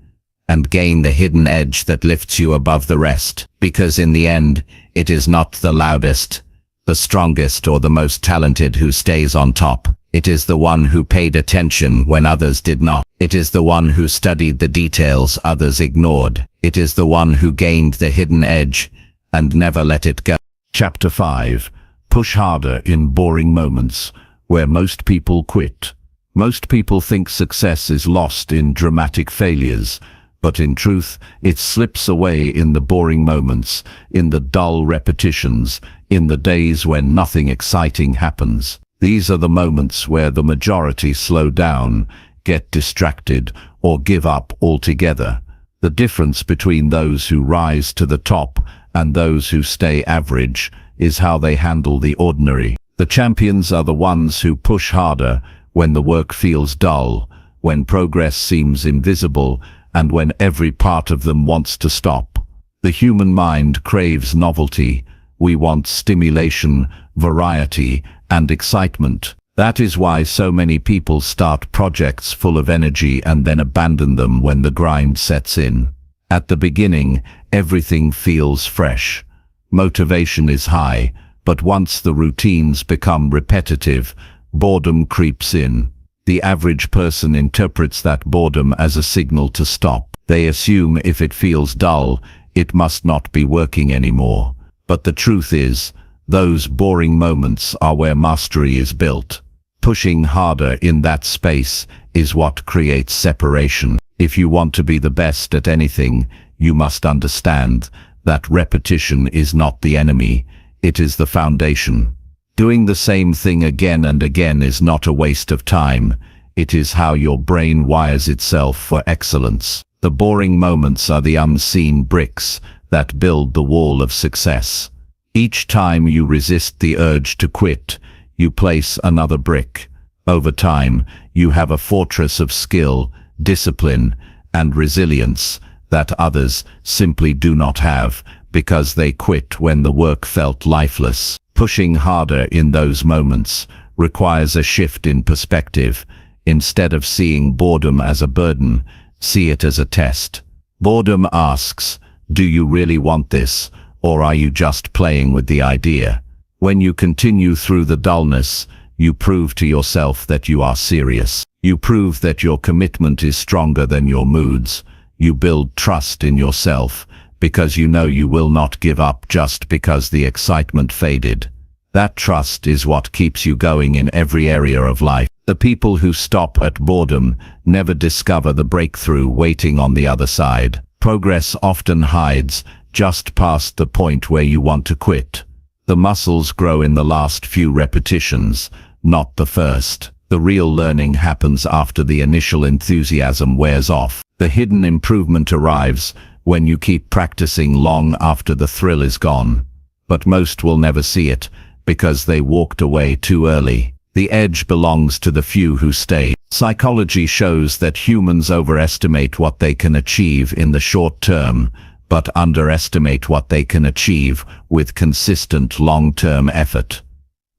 and gain the hidden edge that lifts you above the rest. Because in the end, it is not the loudest, the strongest, or the most talented who stays on top. It is the one who paid attention when others did not. It is the one who studied the details others ignored. It is the one who gained the hidden edge and never let it go. Chapter 5. Push harder in boring moments, where most people quit. Most people think success is lost in dramatic failures, but in truth, it slips away in the boring moments, in the dull repetitions, in the days when nothing exciting happens. These are the moments where the majority slow down, get distracted, or give up altogether. The difference between those who rise to the top and those who stay average is how they handle the ordinary. The champions are the ones who push harder when the work feels dull, when progress seems invisible, and when every part of them wants to stop. The human mind craves novelty. We want stimulation, variety, and excitement. That is why so many people start projects full of energy and then abandon them when the grind sets in. At the beginning, everything feels fresh. Motivation is high, but once the routines become repetitive, boredom creeps in. The average person interprets that boredom as a signal to stop. They assume if it feels dull, it must not be working anymore. But the truth is, those boring moments are where mastery is built. Pushing harder in that space is what creates separation. If you want to be the best at anything, you must understand that repetition is not the enemy, it is the foundation. Doing the same thing again and again is not a waste of time, it is how your brain wires itself for excellence. The boring moments are the unseen bricks that build the wall of success. Each time you resist the urge to quit, you place another brick. Over time, you have a fortress of skill, discipline, and resilience that others simply do not have because they quit when the work felt lifeless. Pushing harder in those moments requires a shift in perspective. Instead of seeing boredom as a burden, see it as a test. Boredom asks, do you really want this, or are you just playing with the idea? When you continue through the dullness, you prove to yourself that you are serious. You prove that your commitment is stronger than your moods. You build trust in yourself, because you know you will not give up just because the excitement faded. That trust is what keeps you going in every area of life. The people who stop at boredom never discover the breakthrough waiting on the other side. Progress often hides just past the point where you want to quit. The muscles grow in the last few repetitions, not the first. The real learning happens after the initial enthusiasm wears off. The hidden improvement arrives when you keep practicing long after the thrill is gone. But most will never see it, because they walked away too early. The edge belongs to the few who stay. Psychology shows that humans overestimate what they can achieve in the short term, but underestimate what they can achieve with consistent long-term effort.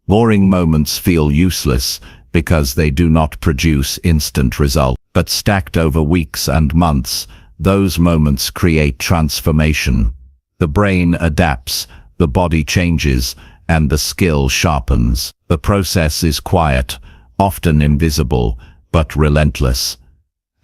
Boring moments feel useless because they do not produce instant results, but stacked over weeks and months, those moments create transformation. The brain adapts, the body changes, and the skill sharpens. The process is quiet, often invisible, but relentless.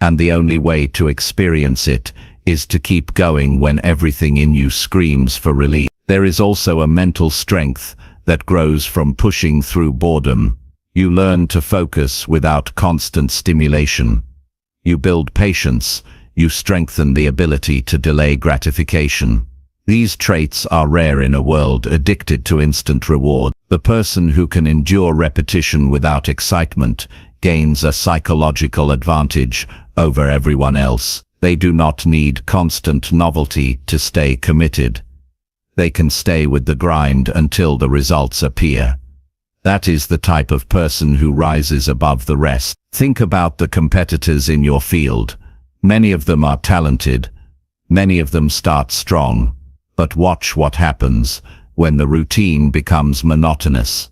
And the only way to experience it is to keep going when everything in you screams for relief. There is also a mental strength that grows from pushing through boredom. You learn to focus without constant stimulation. You build patience. You strengthen the ability to delay gratification. These traits are rare in a world addicted to instant reward. The person who can endure repetition without excitement gains a psychological advantage over everyone else. They do not need constant novelty to stay committed. They can stay with the grind until the results appear. That is the type of person who rises above the rest. Think about the competitors in your field. Many of them are talented. Many of them start strong. But watch what happens when the routine becomes monotonous.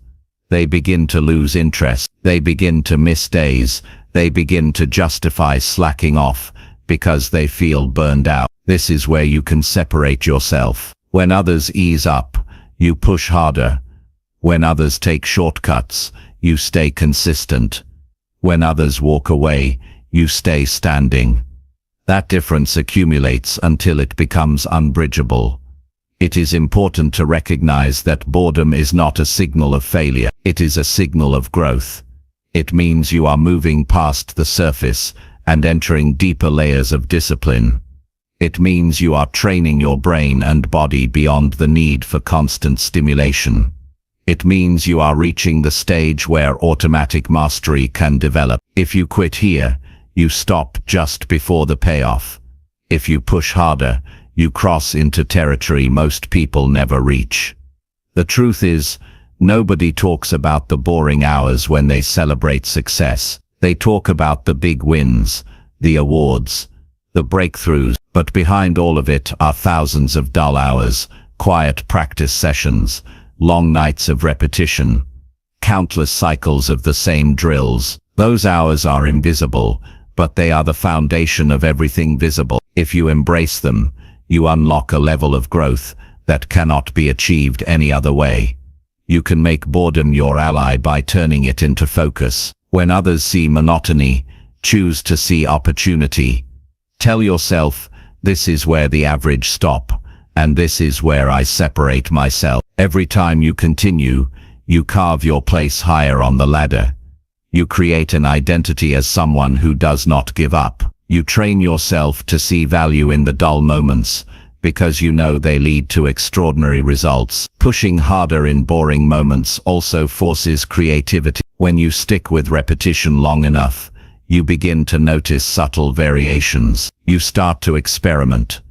They begin to lose interest. They begin to miss days. They begin to justify slacking off because they feel burned out. This is where you can separate yourself. When others ease up, you push harder. When others take shortcuts, you stay consistent. When others walk away, you stay standing. That difference accumulates until it becomes unbridgeable. It is important to recognize that boredom is not a signal of failure. It is a signal of growth. It means you are moving past the surface and entering deeper layers of discipline. It means you are training your brain and body beyond the need for constant stimulation. It means you are reaching the stage where automatic mastery can develop. If you quit here, you stop just before the payoff. If you push harder, you cross into territory most people never reach. The truth is, nobody talks about the boring hours when they celebrate success. They talk about the big wins, the awards, the breakthroughs. But behind all of it are thousands of dull hours, quiet practice sessions, long nights of repetition, countless cycles of the same drills. Those hours are invisible, but they are the foundation of everything visible. If you embrace them, you unlock a level of growth that cannot be achieved any other way. You can make boredom your ally by turning it into focus. When others see monotony, choose to see opportunity. Tell yourself, this is where the average stop, and this is where I separate myself. Every time you continue, you carve your place higher on the ladder. You create an identity as someone who does not give up. You train yourself to see value in the dull moments, because you know they lead to extraordinary results. Pushing harder in boring moments also forces creativity. When you stick with repetition long enough, you begin to notice subtle variations. You start to experiment.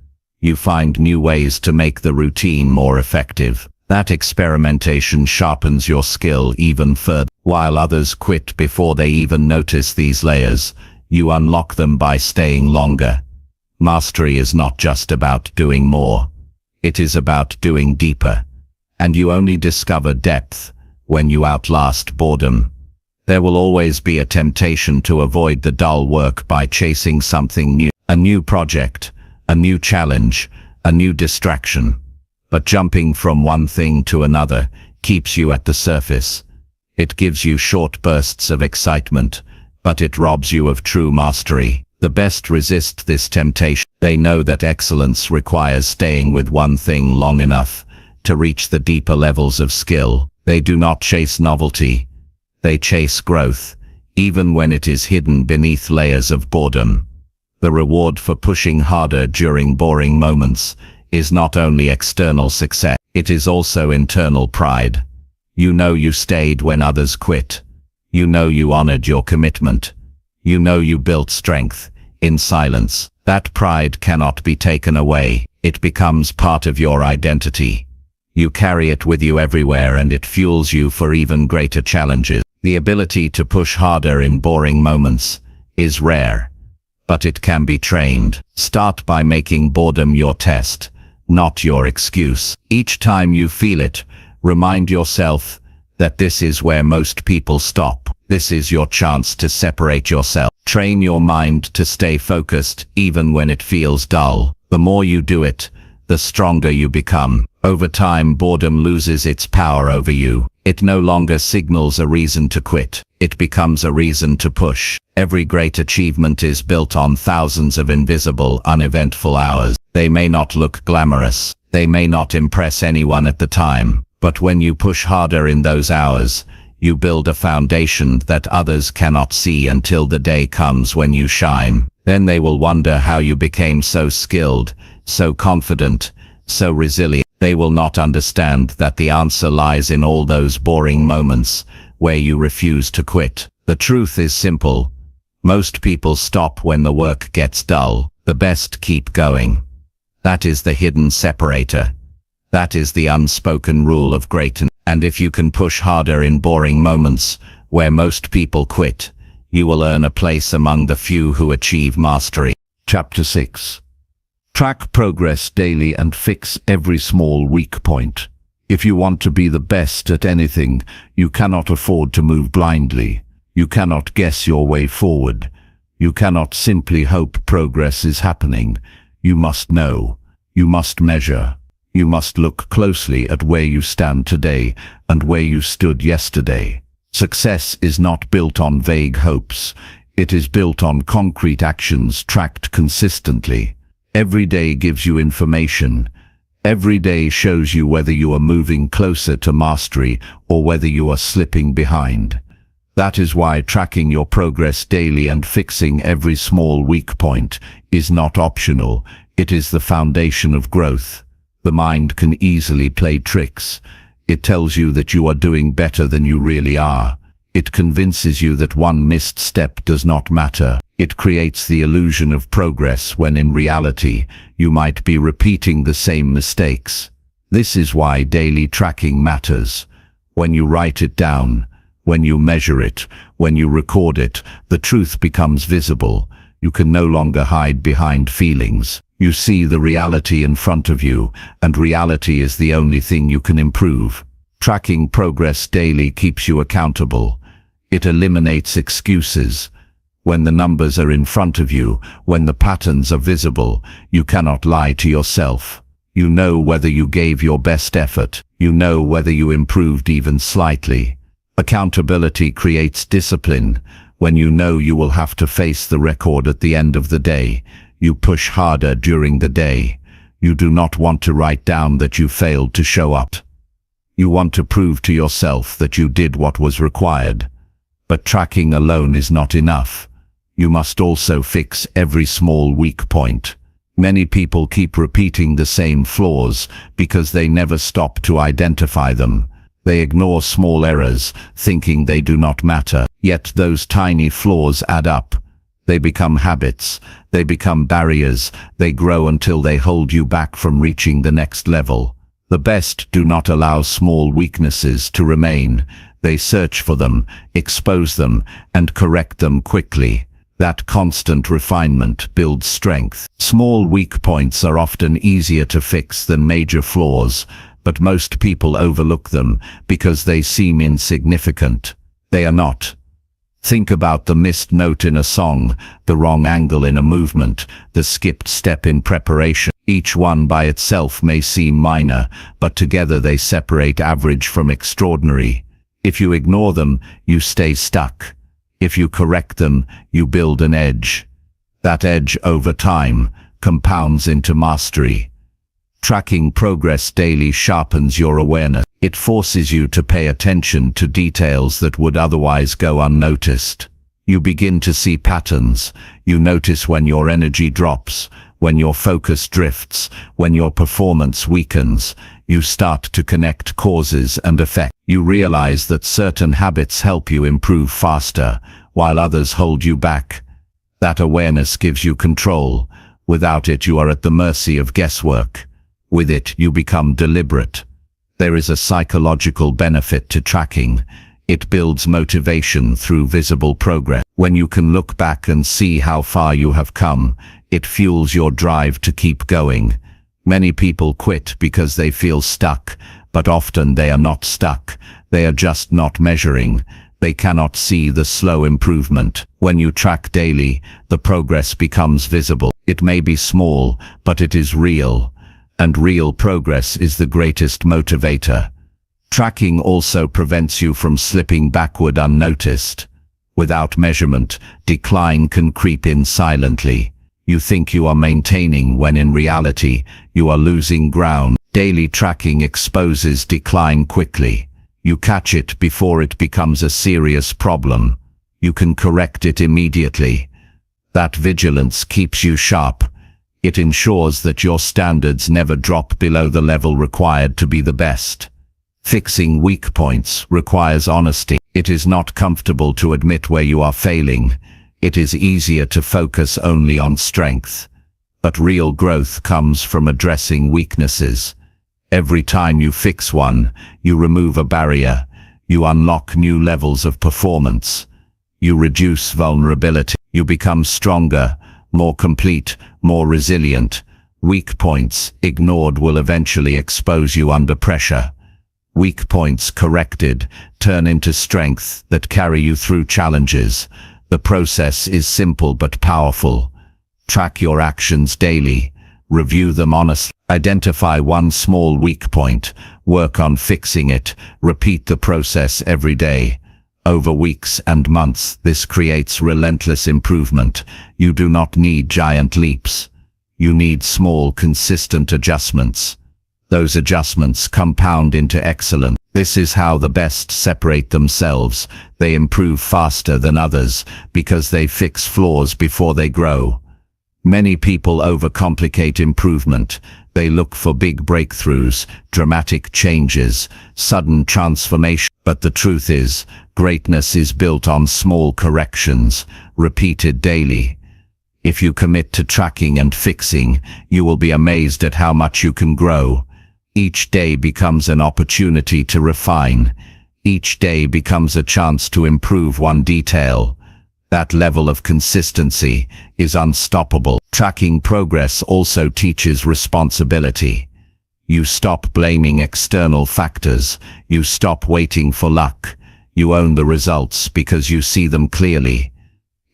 You find new ways to make the routine more effective. That experimentation sharpens your skill even further. While others quit before they even notice these layers, you unlock them by staying longer. Mastery is not just about doing more. It is about doing deeper. And you only discover depth when you outlast boredom. There will always be a temptation to avoid the dull work by chasing something new. A new project, a new challenge, a new distraction. But jumping from one thing to another keeps you at the surface. It gives you short bursts of excitement, but it robs you of true mastery. The best resist this temptation. They know that excellence requires staying with one thing long enough to reach the deeper levels of skill. They do not chase novelty. They chase growth, even when it is hidden beneath layers of boredom. The reward for pushing harder during boring moments is not only external success, it is also internal pride. You know you stayed when others quit. You know you honored your commitment. You know you built strength in silence. That pride cannot be taken away. It becomes part of your identity. You carry it with you everywhere, and it fuels you for even greater challenges. The ability to push harder in boring moments is rare, but it can be trained. Start by making boredom your test, not your excuse. Each time you feel it, remind yourself that this is where most people stop. This is your chance to separate yourself. Train your mind to stay focused even when it feels dull. The more you do it, the stronger you become. Over time, boredom loses its power over you. It no longer signals a reason to quit. It becomes a reason to push. Every great achievement is built on thousands of invisible, uneventful hours. They may not look glamorous. They may not impress anyone at the time. But when you push harder in those hours, you build a foundation that others cannot see until the day comes when you shine. Then they will wonder how you became so skilled, so confident, so resilient. They will not understand that the answer lies in all those boring moments where you refuse to quit. The truth is simple. Most people stop when the work gets dull. The best keep going. That is the hidden separator. That is the unspoken rule of greatness. And if you can push harder in boring moments where most people quit, you will earn a place among the few who achieve mastery. Chapter 6. Track progress daily and fix every small weak point. If you want to be the best at anything, you cannot afford to move blindly. You cannot guess your way forward. You cannot simply hope progress is happening. You must know. You must measure. You must look closely at where you stand today and where you stood yesterday. Success is not built on vague hopes. It is built on concrete actions tracked consistently. Every day gives you information. Every day shows you whether you are moving closer to mastery or whether you are slipping behind. That is why tracking your progress daily and fixing every small weak point is not optional. It is the foundation of growth. The mind can easily play tricks. It tells you that you are doing better than you really are. It convinces you that one missed step does not matter. It creates the illusion of progress when in reality you might be repeating the same mistakes. This is why daily tracking matters. When you write it down, when you measure it, when you record it, the truth becomes visible. You can no longer hide behind feelings. You see the reality in front of you, and reality is the only thing you can improve. Tracking progress daily keeps you accountable. It eliminates excuses. When the numbers are in front of you, when the patterns are visible, you cannot lie to yourself. You know whether you gave your best effort. You know whether you improved even slightly. Accountability creates discipline. When you know you will have to face the record at the end of the day, you push harder during the day. You do not want to write down that you failed to show up. You want to prove to yourself that you did what was required. But tracking alone is not enough. You must also fix every small weak point. Many people keep repeating the same flaws because they never stop to identify them. They ignore small errors, thinking they do not matter. Yet those tiny flaws add up. They become habits. They become barriers. They grow until they hold you back from reaching the next level. The best do not allow small weaknesses to remain. They search for them, expose them, and correct them quickly. That constant refinement builds strength. Small weak points are often easier to fix than major flaws, but most people overlook them because they seem insignificant. They are not. Think about the missed note in a song, the wrong angle in a movement, the skipped step in preparation. Each one by itself may seem minor, but together they separate average from extraordinary. If you ignore them, you stay stuck. If you correct them, you build an edge. That edge, over time, compounds into mastery. Tracking progress daily sharpens your awareness. It forces you to pay attention to details that would otherwise go unnoticed. You begin to see patterns. You notice when your energy drops, when your focus drifts, when your performance weakens. You start to connect causes and effects. You realize that certain habits help you improve faster, while others hold you back. That awareness gives you control. Without it, you are at the mercy of guesswork. With it, you become deliberate. There is a psychological benefit to tracking. It builds motivation through visible progress. When you can look back and see how far you have come, it fuels your drive to keep going. Many people quit because they feel stuck, but often they are not stuck. They are just not measuring. They cannot see the slow improvement. When you track daily, the progress becomes visible. It may be small, but it is real. And real progress is the greatest motivator. Tracking also prevents you from slipping backward unnoticed. Without measurement, decline can creep in silently. You think you are maintaining when in reality, you are losing ground. Daily tracking exposes decline quickly. You catch it before it becomes a serious problem. You can correct it immediately. That vigilance keeps you sharp. It ensures that your standards never drop below the level required to be the best. Fixing weak points requires honesty. It is not comfortable to admit where you are failing. It is easier to focus only on strength. But real growth comes from addressing weaknesses. Every time you fix one, you remove a barrier. You unlock new levels of performance. You reduce vulnerability. You become stronger, more complete, more resilient. Weak points ignored will eventually expose you under pressure. Weak points corrected turn into strength that carry you through challenges. The process is simple but powerful. Track your actions daily. Review them honestly. Identify one small weak point. Work on fixing it. Repeat the process every day. over weeks and months. This creates relentless improvement. You do not need giant leaps. You need small, consistent adjustments. Those adjustments compound into excellence. This is how the best separate themselves. They improve faster than others because they fix flaws before they grow. Many people overcomplicate improvement. They look for big breakthroughs, dramatic changes, sudden transformation. But the truth is, greatness is built on small corrections, repeated daily. If you commit to tracking and fixing, you will be amazed at how much you can grow. Each day becomes an opportunity to refine. Each day becomes a chance to improve one detail. That level of consistency is unstoppable. Tracking progress also teaches responsibility. You stop blaming external factors. You stop waiting for luck. You own the results because you see them clearly.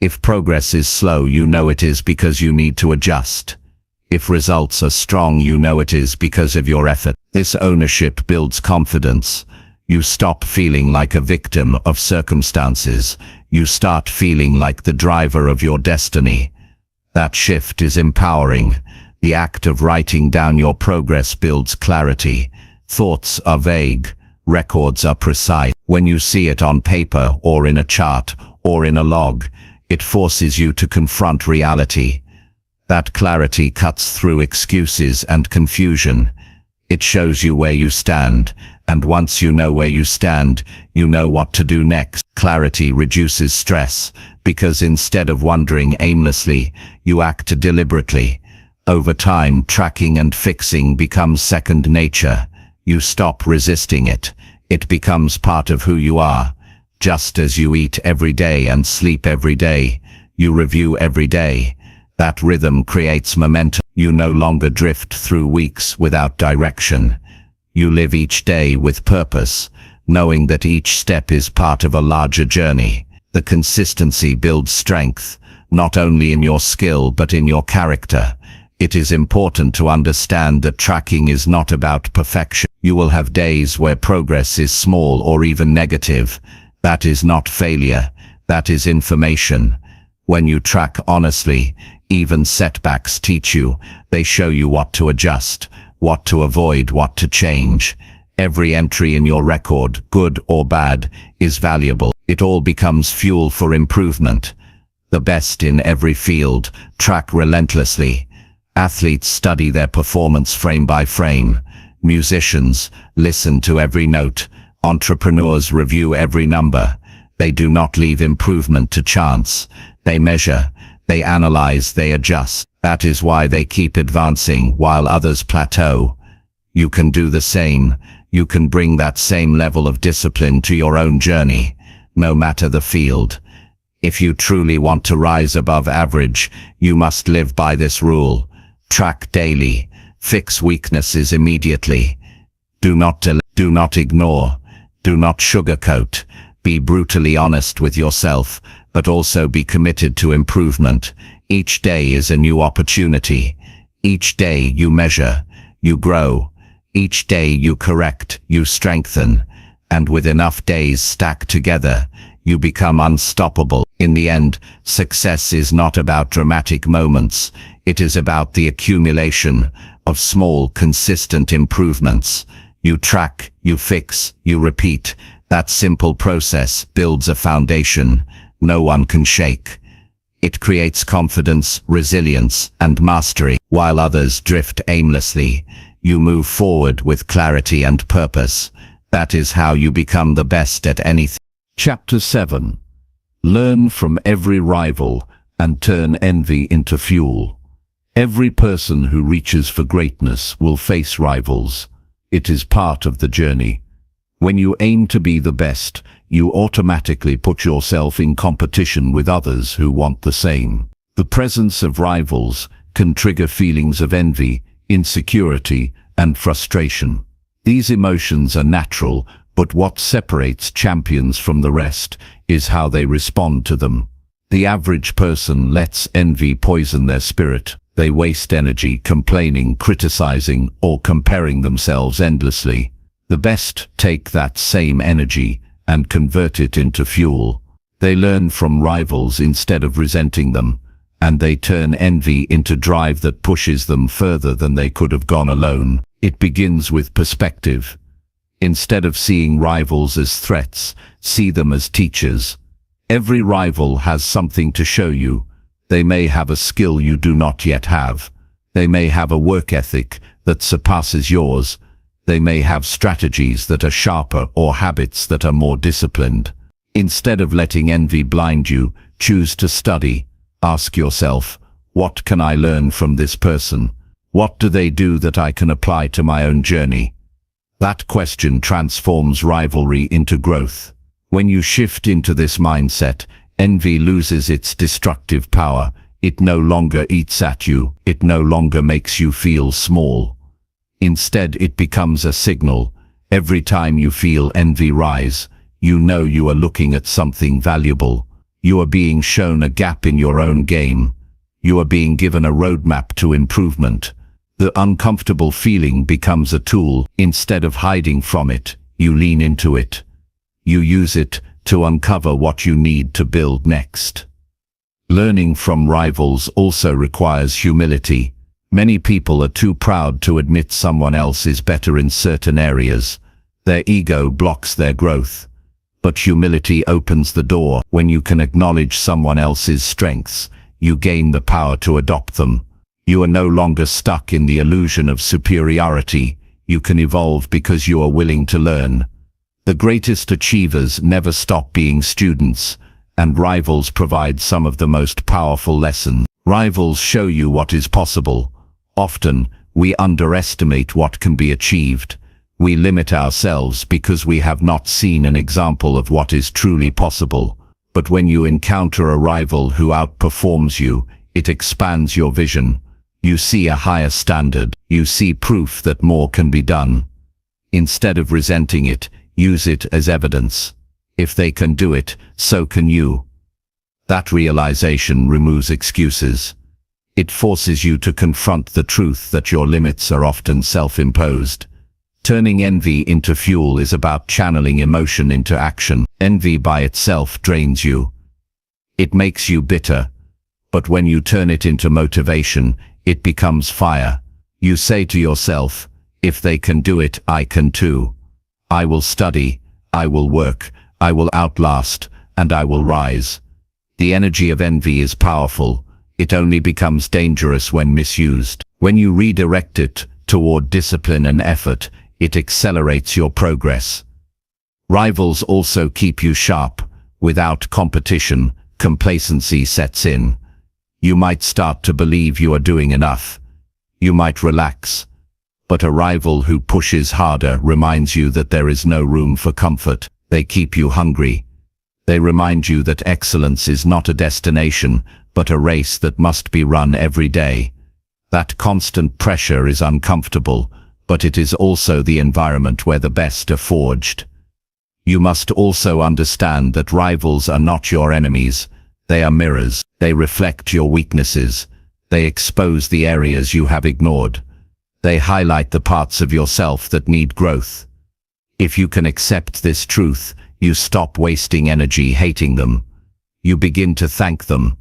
If progress is slow, you know it is because you need to adjust. If results are strong, you know it is because of your effort. This ownership builds confidence. You stop feeling like a victim of circumstances. You start feeling like the driver of your destiny. That shift is empowering. The act of writing down your progress builds clarity. Thoughts are vague. Records are precise. When you see it on paper or in a chart or in a log, it forces you to confront reality. That clarity cuts through excuses and confusion. It shows you where you stand, and once you know where you stand, you know what to do next. Clarity reduces stress, because instead of wandering aimlessly, you act deliberately. Over time, tracking and fixing becomes second nature. You stop resisting it. It becomes part of who you are. Just as you eat every day and sleep every day, you review every day. That rhythm creates momentum. You no longer drift through weeks without direction. You live each day with purpose, knowing that each step is part of a larger journey. The consistency builds strength, not only in your skill but in your character. It is important to understand that tracking is not about perfection. You will have days where progress is small or even negative. That is not failure. That is information. When you track honestly, even setbacks teach you. They show you what to adjust, what to avoid, what to change. Every entry in your record, good or bad, is valuable. It all becomes fuel for improvement. The best in every field track relentlessly. Athletes study their performance frame by frame. Musicians listen to every note. Entrepreneurs review every number. They do not leave improvement to chance. They measure, they analyze, they adjust. That is why they keep advancing while others plateau. You can do the same. You can bring that same level of discipline to your own journey, no matter the field. If you truly want to rise above average, you must live by this rule. Track daily. Fix weaknesses immediately. Do not delay. Do not ignore. Do not sugarcoat. Be brutally honest with yourself, but also be committed to improvement. Each day is a new opportunity. Each day you measure, you grow. Each day you correct, you strengthen. And with enough days stacked together, you become unstoppable. In the end, success is not about dramatic moments. It is about the accumulation of small, consistent improvements. You track, you fix, you repeat. That simple process builds a foundation no one can shake. It creates confidence, resilience, and mastery. While others drift aimlessly, you move forward with clarity and purpose. That is how you become the best at anything. Chapter 7. Learn from every rival and turn envy into fuel. Every person who reaches for greatness will face rivals. It is part of the journey. When you aim to be the best, you automatically put yourself in competition with others who want the same. The presence of rivals can trigger feelings of envy, insecurity, and frustration. These emotions are natural, but what separates champions from the rest is how they respond to them. The average person lets envy poison their spirit. They waste energy complaining, criticizing, or comparing themselves endlessly. The best take that same energy and convert it into fuel. They learn from rivals instead of resenting them, and they turn envy into drive that pushes them further than they could have gone alone. It begins with perspective. Instead of seeing rivals as threats, see them as teachers. Every rival has something to show you. They may have a skill you do not yet have. They may have a work ethic that surpasses yours. They may have strategies that are sharper or habits that are more disciplined. Instead of letting envy blind you, choose to study. Ask yourself, what can I learn from this person? What do they do that I can apply to my own journey? That question transforms rivalry into growth. When you shift into this mindset, envy loses its destructive power. It no longer eats at you. It no longer makes you feel small. Instead, it becomes a signal. Every time you feel envy rise, you know you are looking at something valuable. You are being shown a gap in your own game. You are being given a roadmap to improvement. The uncomfortable feeling becomes a tool. Instead of hiding from it, you lean into it. You use it to uncover what you need to build next. Learning from rivals also requires humility. Many people are too proud to admit someone else is better in certain areas. Their ego blocks their growth. But humility opens the door. When you can acknowledge someone else's strengths, you gain the power to adopt them. You are no longer stuck in the illusion of superiority. You can evolve because you are willing to learn. The greatest achievers never stop being students, and rivals provide some of the most powerful lessons. Rivals show you what is possible. Often, we underestimate what can be achieved. We limit ourselves because we have not seen an example of what is truly possible. But when you encounter a rival who outperforms you, it expands your vision. You see a higher standard. You see proof that more can be done. Instead of resenting it, use it as evidence. If they can do it, so can you. That realization removes excuses. It forces you to confront the truth that your limits are often self-imposed. Turning envy into fuel is about channeling emotion into action. Envy by itself drains you. It makes you bitter. But when you turn it into motivation, it becomes fire. You say to yourself, if they can do it, I can too. I will study, I will work, I will outlast, and I will rise. The energy of envy is powerful. It only becomes dangerous when misused. When you redirect it toward discipline and effort, it accelerates your progress. Rivals also keep you sharp. Without competition, complacency sets in. You might start to believe you are doing enough. You might relax. But a rival who pushes harder reminds you that there is no room for comfort. They keep you hungry. They remind you that excellence is not a destination, but a race that must be run every day. That constant pressure is uncomfortable, but it is also the environment where the best are forged. You must also understand that rivals are not your enemies. They are mirrors. They reflect your weaknesses. They expose the areas you have ignored. They highlight the parts of yourself that need growth. If you can accept this truth, you stop wasting energy hating them. You begin to thank them.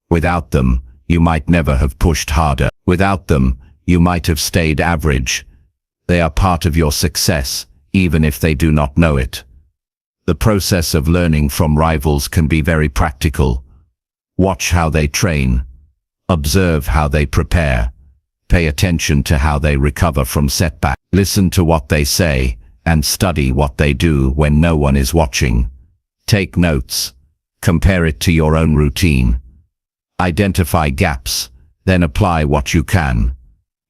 Without them, you might never have pushed harder. Without them, you might have stayed average. They are part of your success, even if they do not know it. The process of learning from rivals can be very practical. Watch how they train. Observe how they prepare. Pay attention to how they recover from setbacks. Listen to what they say, and study what they do when no one is watching. Take notes. Compare it to your own routine. Identify gaps, then apply what you can.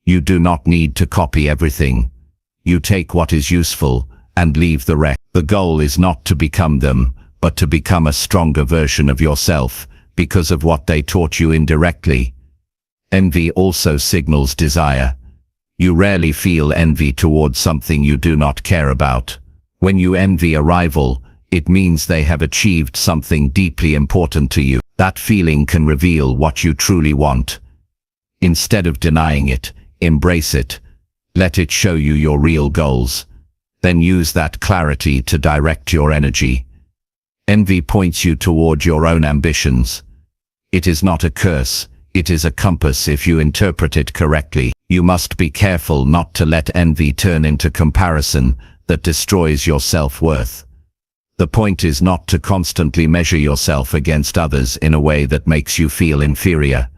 You do not need to copy everything. You take what is useful and leave the rest. The goal is not to become them, but to become a stronger version of yourself because of what they taught you indirectly. Envy also signals desire. You rarely feel envy towards something you do not care about. When you envy a rival, it means they have achieved something deeply important to you. That feeling can reveal what you truly want. Instead of denying it, embrace it. Let it show you your real goals. Then use that clarity to direct your energy. Envy points you toward your own ambitions. It is not a curse, it is a compass if you interpret it correctly. You must be careful not to let envy turn into comparison that destroys your self-worth. The point is not to constantly measure yourself against others in a way that makes you feel inferior.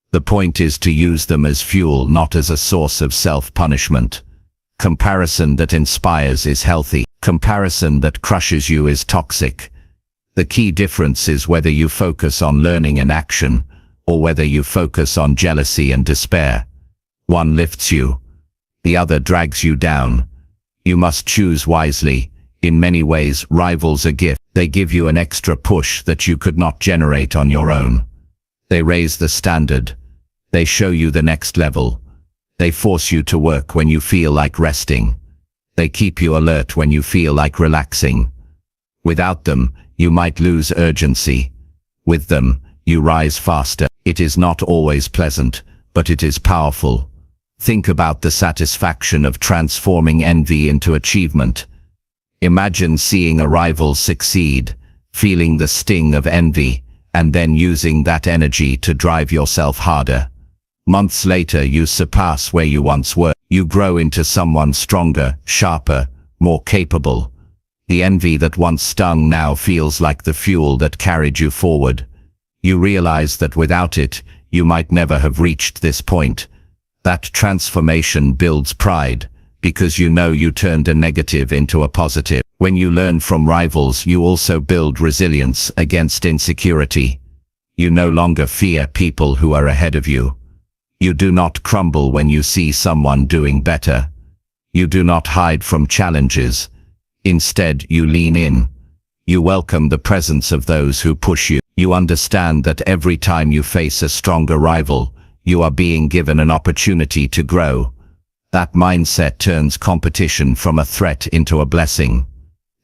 The point is to use them as fuel, not as a source of self-punishment. Comparison that inspires is healthy. Comparison that crushes you is toxic. The key difference is whether you focus on learning and action, or whether you focus on jealousy and despair. One lifts you, the other drags you down. You must choose wisely. In many ways, rivals are gifts. They give you an extra push that you could not generate on your own. They raise the standard. They show you the next level. They force you to work when you feel like resting. They keep you alert when you feel like relaxing. Without them, you might lose urgency. With them, you rise faster. It is not always pleasant, but it is powerful. Think about the satisfaction of transforming envy into achievement. Imagine seeing a rival succeed, feeling the sting of envy, and then using that energy to drive yourself harder. Months later, you surpass where you once were. You grow into someone stronger, sharper, more capable. The envy that once stung now feels like the fuel that carried you forward. You realize that without it, you might never have reached this point. That transformation builds pride, because you know you turned a negative into a positive. When you learn from rivals, you also build resilience against insecurity. You no longer fear people who are ahead of you. You do not crumble when you see someone doing better. You do not hide from challenges. Instead, you lean in. You welcome the presence of those who push you. You understand that every time you face a stronger rival, you are being given an opportunity to grow. That mindset turns competition from a threat into a blessing.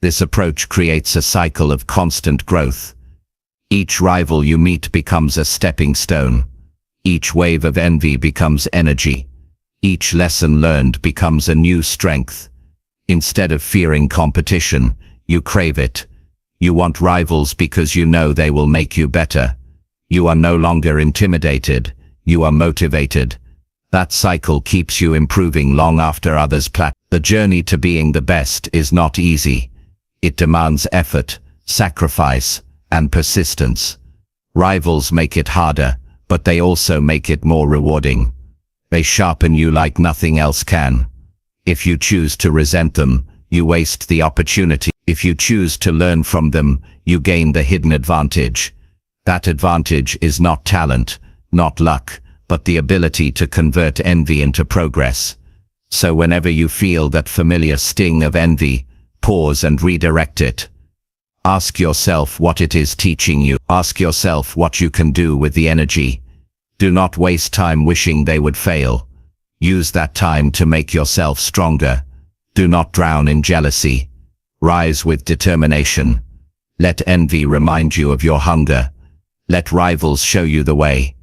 This approach creates a cycle of constant growth. Each rival you meet becomes a stepping stone. Each wave of envy becomes energy. Each lesson learned becomes a new strength. Instead of fearing competition, you crave it. You want rivals because you know they will make you better. You are no longer intimidated. You are motivated. That cycle keeps you improving long after others plateau. The journey to being the best is not easy. It demands effort, sacrifice, and persistence. Rivals make it harder, but they also make it more rewarding. They sharpen you like nothing else can. If you choose to resent them, you waste the opportunity. If you choose to learn from them, you gain the hidden advantage. That advantage is not talent, not luck, but the ability to convert envy into progress. So whenever you feel that familiar sting of envy, pause and redirect it. Ask yourself what it is teaching you. Ask yourself what you can do with the energy. Do not waste time wishing they would fail. Use that time to make yourself stronger. Do not drown in jealousy. Rise with determination. Let envy remind you of your hunger. Let rivals show you the way.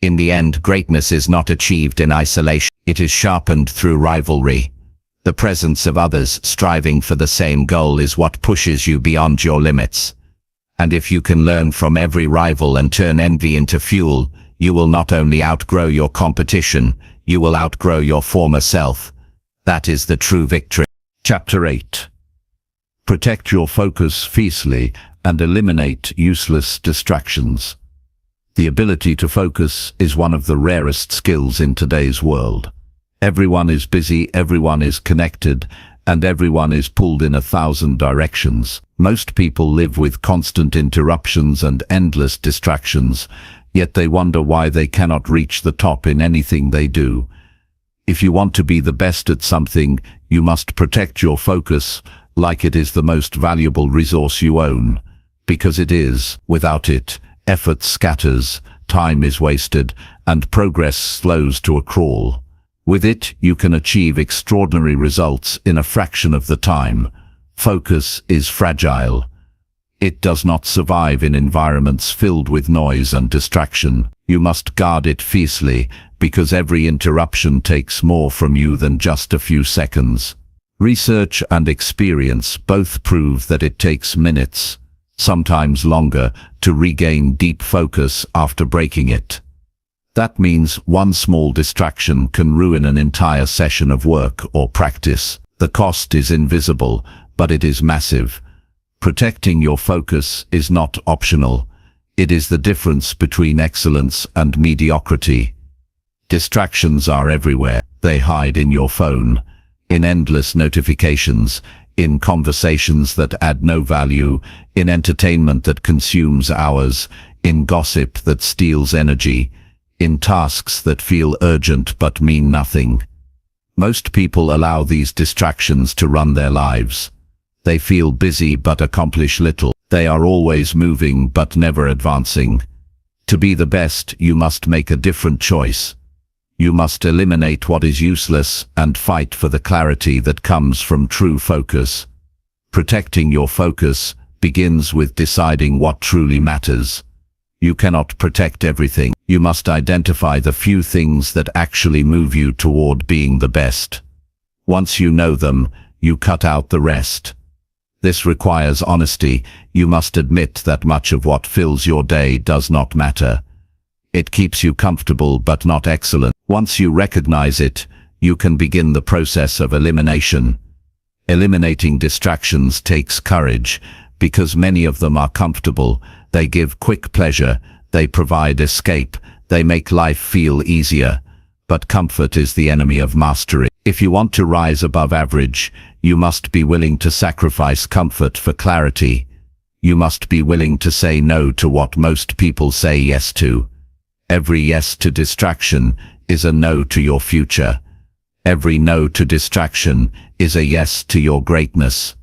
In the end, greatness is not achieved in isolation. It is sharpened through rivalry. The presence of others striving for the same goal is what pushes you beyond your limits. And if you can learn from every rival and turn envy into fuel, you will not only outgrow your competition, you will outgrow your former self. That is the true victory. Chapter 8. Protect your focus fiercely and eliminate useless distractions. The ability to focus is one of the rarest skills in today's world. Everyone is busy, everyone is connected, and everyone is pulled in 1,000 directions. Most people live with constant interruptions and endless distractions, yet they wonder why they cannot reach the top in anything they do. If you want to be the best at something, you must protect your focus like it is the most valuable resource you own. Because it is. Without it, effort scatters, time is wasted, and progress slows to a crawl. With it, you can achieve extraordinary results in a fraction of the time. Focus is fragile. It does not survive in environments filled with noise and distraction. You must guard it fiercely, because every interruption takes more from you than just a few seconds. Research and experience both prove that it takes minutes, sometimes longer, to regain deep focus after breaking it. That means one small distraction can ruin an entire session of work or practice. The cost is invisible, but it is massive. Protecting your focus is not optional. It is the difference between excellence and mediocrity. Distractions are everywhere. They hide in your phone, in endless notifications, in conversations that add no value, in entertainment that consumes hours, in gossip that steals energy, in tasks that feel urgent but mean nothing. Most people allow these distractions to run their lives. They feel busy but accomplish little. They are always moving but never advancing. To be the best, you must make a different choice. You must eliminate what is useless and fight for the clarity that comes from true focus. Protecting your focus begins with deciding what truly matters. You cannot protect everything. You must identify the few things that actually move you toward being the best. Once you know them, you cut out the rest. This requires honesty. You must admit that much of what fills your day does not matter. It keeps you comfortable but not excellent. Once you recognize it, you can begin the process of elimination. Eliminating distractions takes courage, because many of them are comfortable. They give quick pleasure, they provide escape, they make life feel easier. But comfort is the enemy of mastery. If you want to rise above average, you must be willing to sacrifice comfort for clarity. You must be willing to say no to what most people say yes to. Every yes to distraction is a no to your future. Every no to distraction is a yes to your greatness.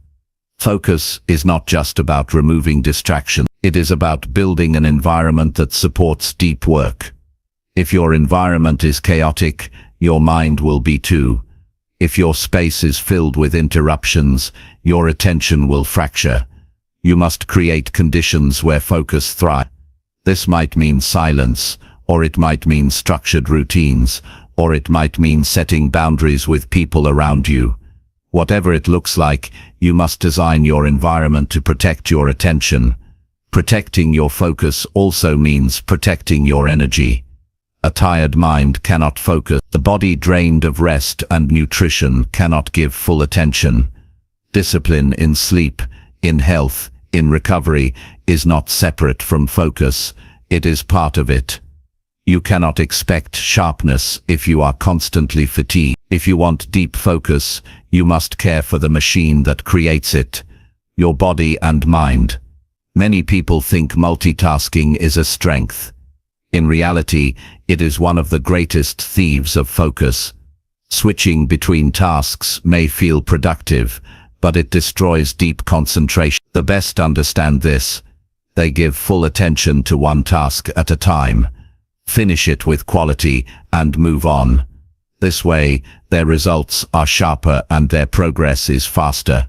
Focus is not just about removing distraction. It is about building an environment that supports deep work. If your environment is chaotic, your mind will be too. If your space is filled with interruptions, your attention will fracture. You must create conditions where focus thrives. This might mean silence, or it might mean structured routines, or it might mean setting boundaries with people around you. Whatever it looks like, you must design your environment to protect your attention. Protecting your focus also means protecting your energy. A tired mind cannot focus. The body drained of rest and nutrition cannot give full attention. Discipline in sleep, in health, in recovery is not separate from focus. It is part of it. You cannot expect sharpness if you are constantly fatigued. If you want deep focus, you must care for the machine that creates it, your body and mind. Many people think multitasking is a strength. In reality, it is one of the greatest thieves of focus. Switching between tasks may feel productive, but it destroys deep concentration. The best understand this. They give full attention to one task at a time. Finish it with quality and move on. This way, their results are sharper and their progress is faster.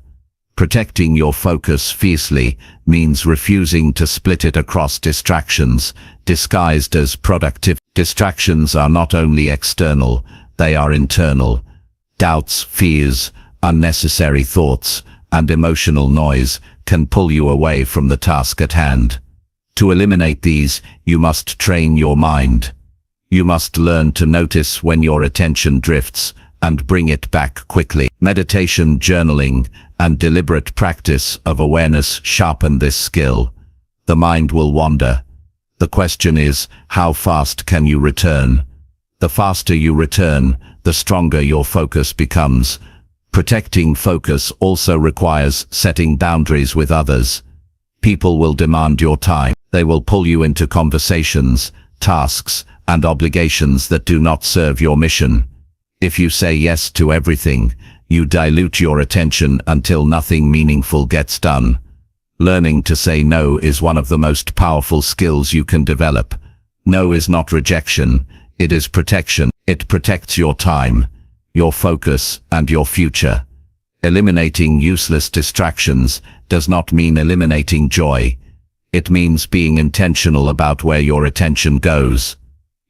Protecting your focus fiercely means refusing to split it across distractions, disguised as productive. Distractions are not only external, they are internal. Doubts, fears, unnecessary thoughts, and emotional noise can pull you away from the task at hand. To eliminate these, you must train your mind. You must learn to notice when your attention drifts and bring it back quickly. Meditation, journaling, and deliberate practice of awareness sharpen this skill. The mind will wander. The question is, how fast can you return? The faster you return, the stronger your focus becomes. Protecting focus also requires setting boundaries with others. People will demand your time. They will pull you into conversations, tasks, and obligations that do not serve your mission. If you say yes to everything, you dilute your attention until nothing meaningful gets done. Learning to say no is one of the most powerful skills you can develop. No is not rejection, it is protection. It protects your time, your focus, and your future. Eliminating useless distractions does not mean eliminating joy. It means being intentional about where your attention goes.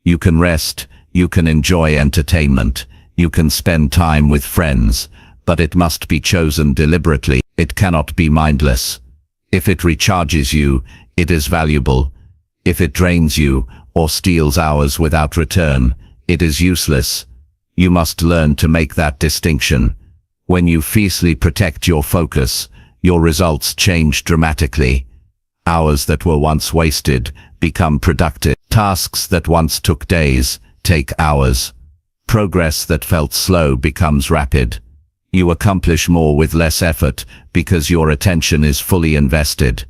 You can rest, you can enjoy entertainment, you can spend time with friends, but it must be chosen deliberately. It cannot be mindless. If it recharges you, it is valuable. If it drains you, or steals hours without return, it is useless. You must learn to make that distinction. When you fiercely protect your focus, your results change dramatically. Hours that were once wasted become productive. Tasks that once took days take hours. Progress that felt slow becomes rapid. You accomplish more with less effort because your attention is fully invested.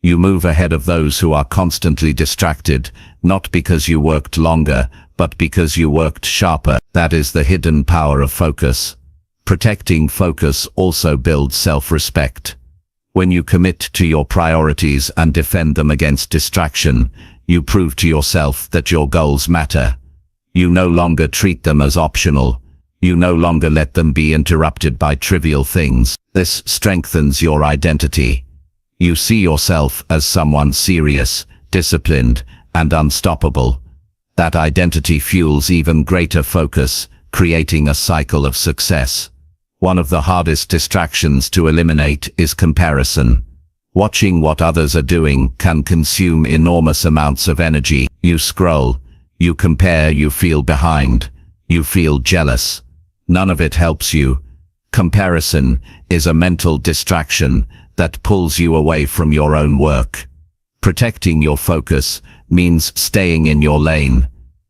You move ahead of those who are constantly distracted, not because you worked longer, but because you worked sharper. That is the hidden power of focus. Protecting focus also builds self-respect. When you commit to your priorities and defend them against distraction, you prove to yourself that your goals matter. You no longer treat them as optional. You no longer let them be interrupted by trivial things. This strengthens your identity. You see yourself as someone serious, disciplined, and unstoppable. That identity fuels even greater focus, creating a cycle of success. One of the hardest distractions to eliminate is comparison. Watching what others are doing can consume enormous amounts of energy. You scroll, you compare, you feel behind, you feel jealous. None of it helps you. Comparison is a mental distraction that pulls you away from your own work. Protecting your focus means staying in your lane.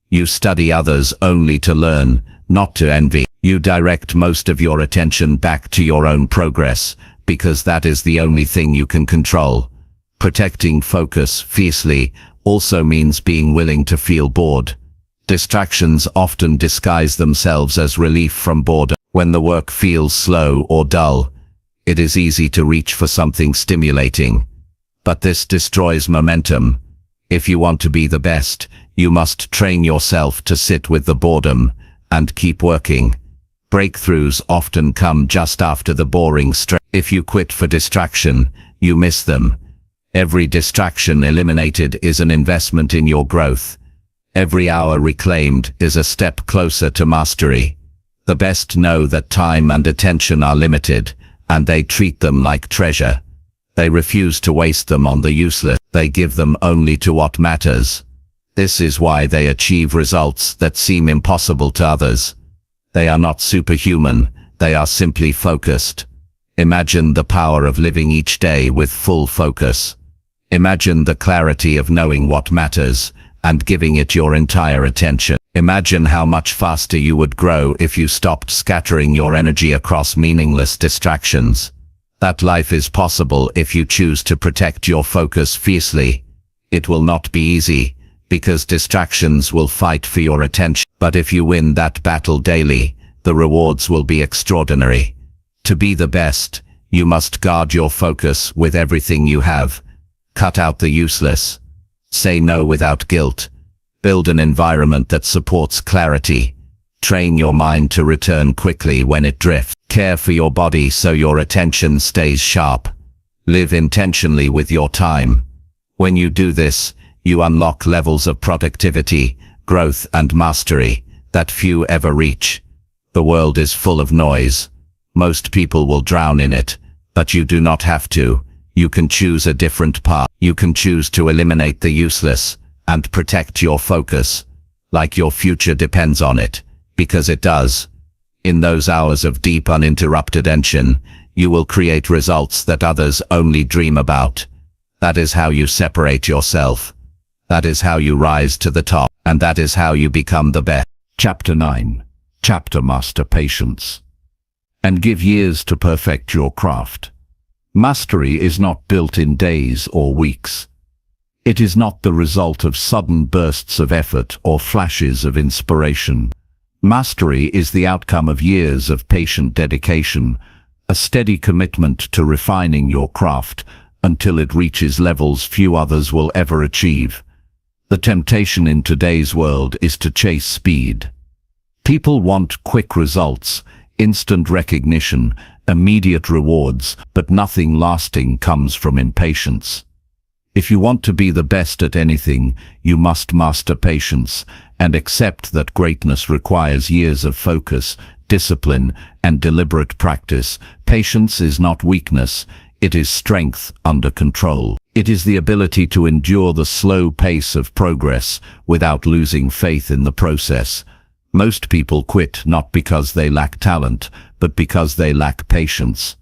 You study others only to learn, not to envy. You direct most of your attention back to your own progress, because that is the only thing you can control. Protecting focus fiercely also means being willing to feel bored. Distractions often disguise themselves as relief from boredom. When the work feels slow or dull, it is easy to reach for something stimulating. But this destroys momentum. If you want to be the best, you must train yourself to sit with the boredom and keep working. Breakthroughs often come just after the boring stretch. If you quit for distraction, you miss them. Every distraction eliminated is an investment in your growth. Every hour reclaimed is a step closer to mastery. The best know that time and attention are limited, and they treat them like treasure. They refuse to waste them on the useless. They give them only to what matters. This is why they achieve results that seem impossible to others. They are not superhuman, they are simply focused. Imagine the power of living each day with full focus. Imagine the clarity of knowing what matters and giving it your entire attention. Imagine how much faster you would grow if you stopped scattering your energy across meaningless distractions. That life is possible if you choose to protect your focus fiercely. It will not be easy, because distractions will fight for your attention. But if you win that battle daily, the rewards will be extraordinary. To be the best, you must guard your focus with everything you have. Cut out the useless. Say no without guilt. Build an environment that supports clarity. Train your mind to return quickly when it drifts. Care for your body so your attention stays sharp. Live intentionally with your time. When you do this, you unlock levels of productivity, growth and mastery that few ever reach. The world is full of noise. Most people will drown in it, but you do not have to. You can choose a different path. You can choose to eliminate the useless and protect your focus, like your future depends on it, because it does. In those hours of deep uninterrupted attention, you will create results that others only dream about. That is how you separate yourself. That is how you rise to the top, and that is how you become the best. Chapter 9. Chapter Master Patience. And give years to perfect your craft. Mastery is not built in days or weeks. It is not the result of sudden bursts of effort or flashes of inspiration. Mastery is the outcome of years of patient dedication, a steady commitment to refining your craft until it reaches levels few others will ever achieve. The temptation in today's world is to chase speed. People want quick results, instant recognition, immediate rewards, but nothing lasting comes from impatience. If you want to be the best at anything, you must master patience and accept that greatness requires years of focus, discipline, and deliberate practice. Patience is not weakness, it is strength under control. It is the ability to endure the slow pace of progress without losing faith in the process. Most people quit not because they lack talent, but because they lack patience.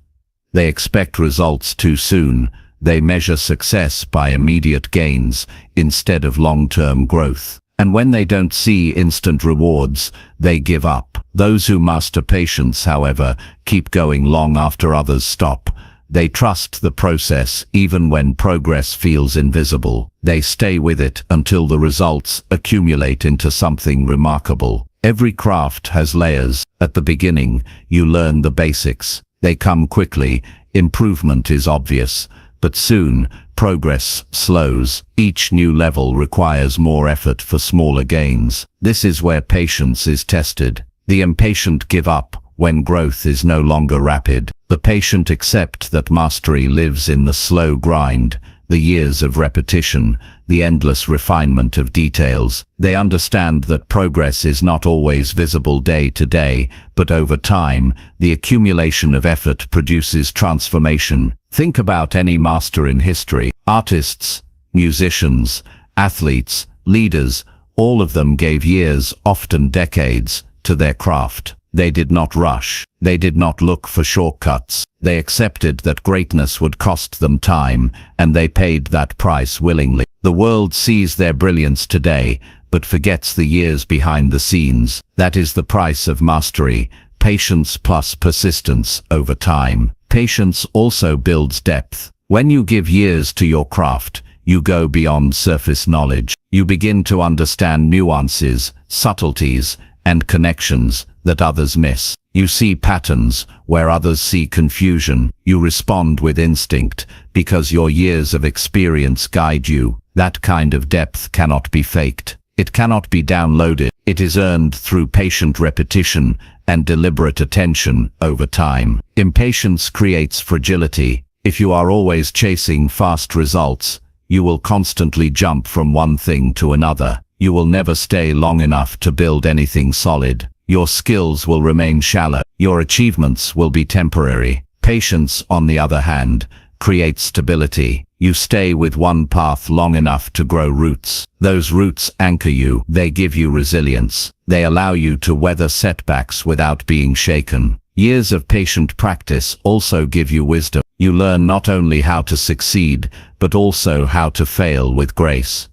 They expect results too soon. They measure success by immediate gains instead of long-term growth. And when they don't see instant rewards, they give up. Those who master patience, however, keep going long after others stop. They trust the process even when progress feels invisible. They stay with it until the results accumulate into something remarkable. Every craft has layers. At the beginning, you learn the basics. They come quickly, improvement is obvious, but soon, progress slows. Each new level requires more effort for smaller gains. This is where patience is tested. The impatient give up when growth is no longer rapid. The patient accept that mastery lives in the slow grind, the years of repetition, the endless refinement of details. They understand that progress is not always visible day to day, but over time, the accumulation of effort produces transformation. Think about any master in history. Artists, musicians, athletes, leaders, all of them gave years, often decades, to their craft. They did not rush. They did not look for shortcuts. They accepted that greatness would cost them time, and they paid that price willingly. The world sees their brilliance today, but forgets the years behind the scenes. That is the price of mastery, patience plus persistence over time. Patience also builds depth. When you give years to your craft, you go beyond surface knowledge. You begin to understand nuances, subtleties, and connections that others miss. You see patterns where others see confusion. You respond with instinct because your years of experience guide you. That kind of depth cannot be faked. It cannot be downloaded. It is earned through patient repetition and deliberate attention over time. Impatience creates fragility. If you are always chasing fast results, you will constantly jump from one thing to another. You will never stay long enough to build anything solid. Your skills will remain shallow. Your achievements will be temporary. Patience, on the other hand, creates stability. You stay with one path long enough to grow roots. Those roots anchor you. They give you resilience. They allow you to weather setbacks without being shaken. Years of patient practice also give you wisdom. You learn not only how to succeed, but also how to fail with grace.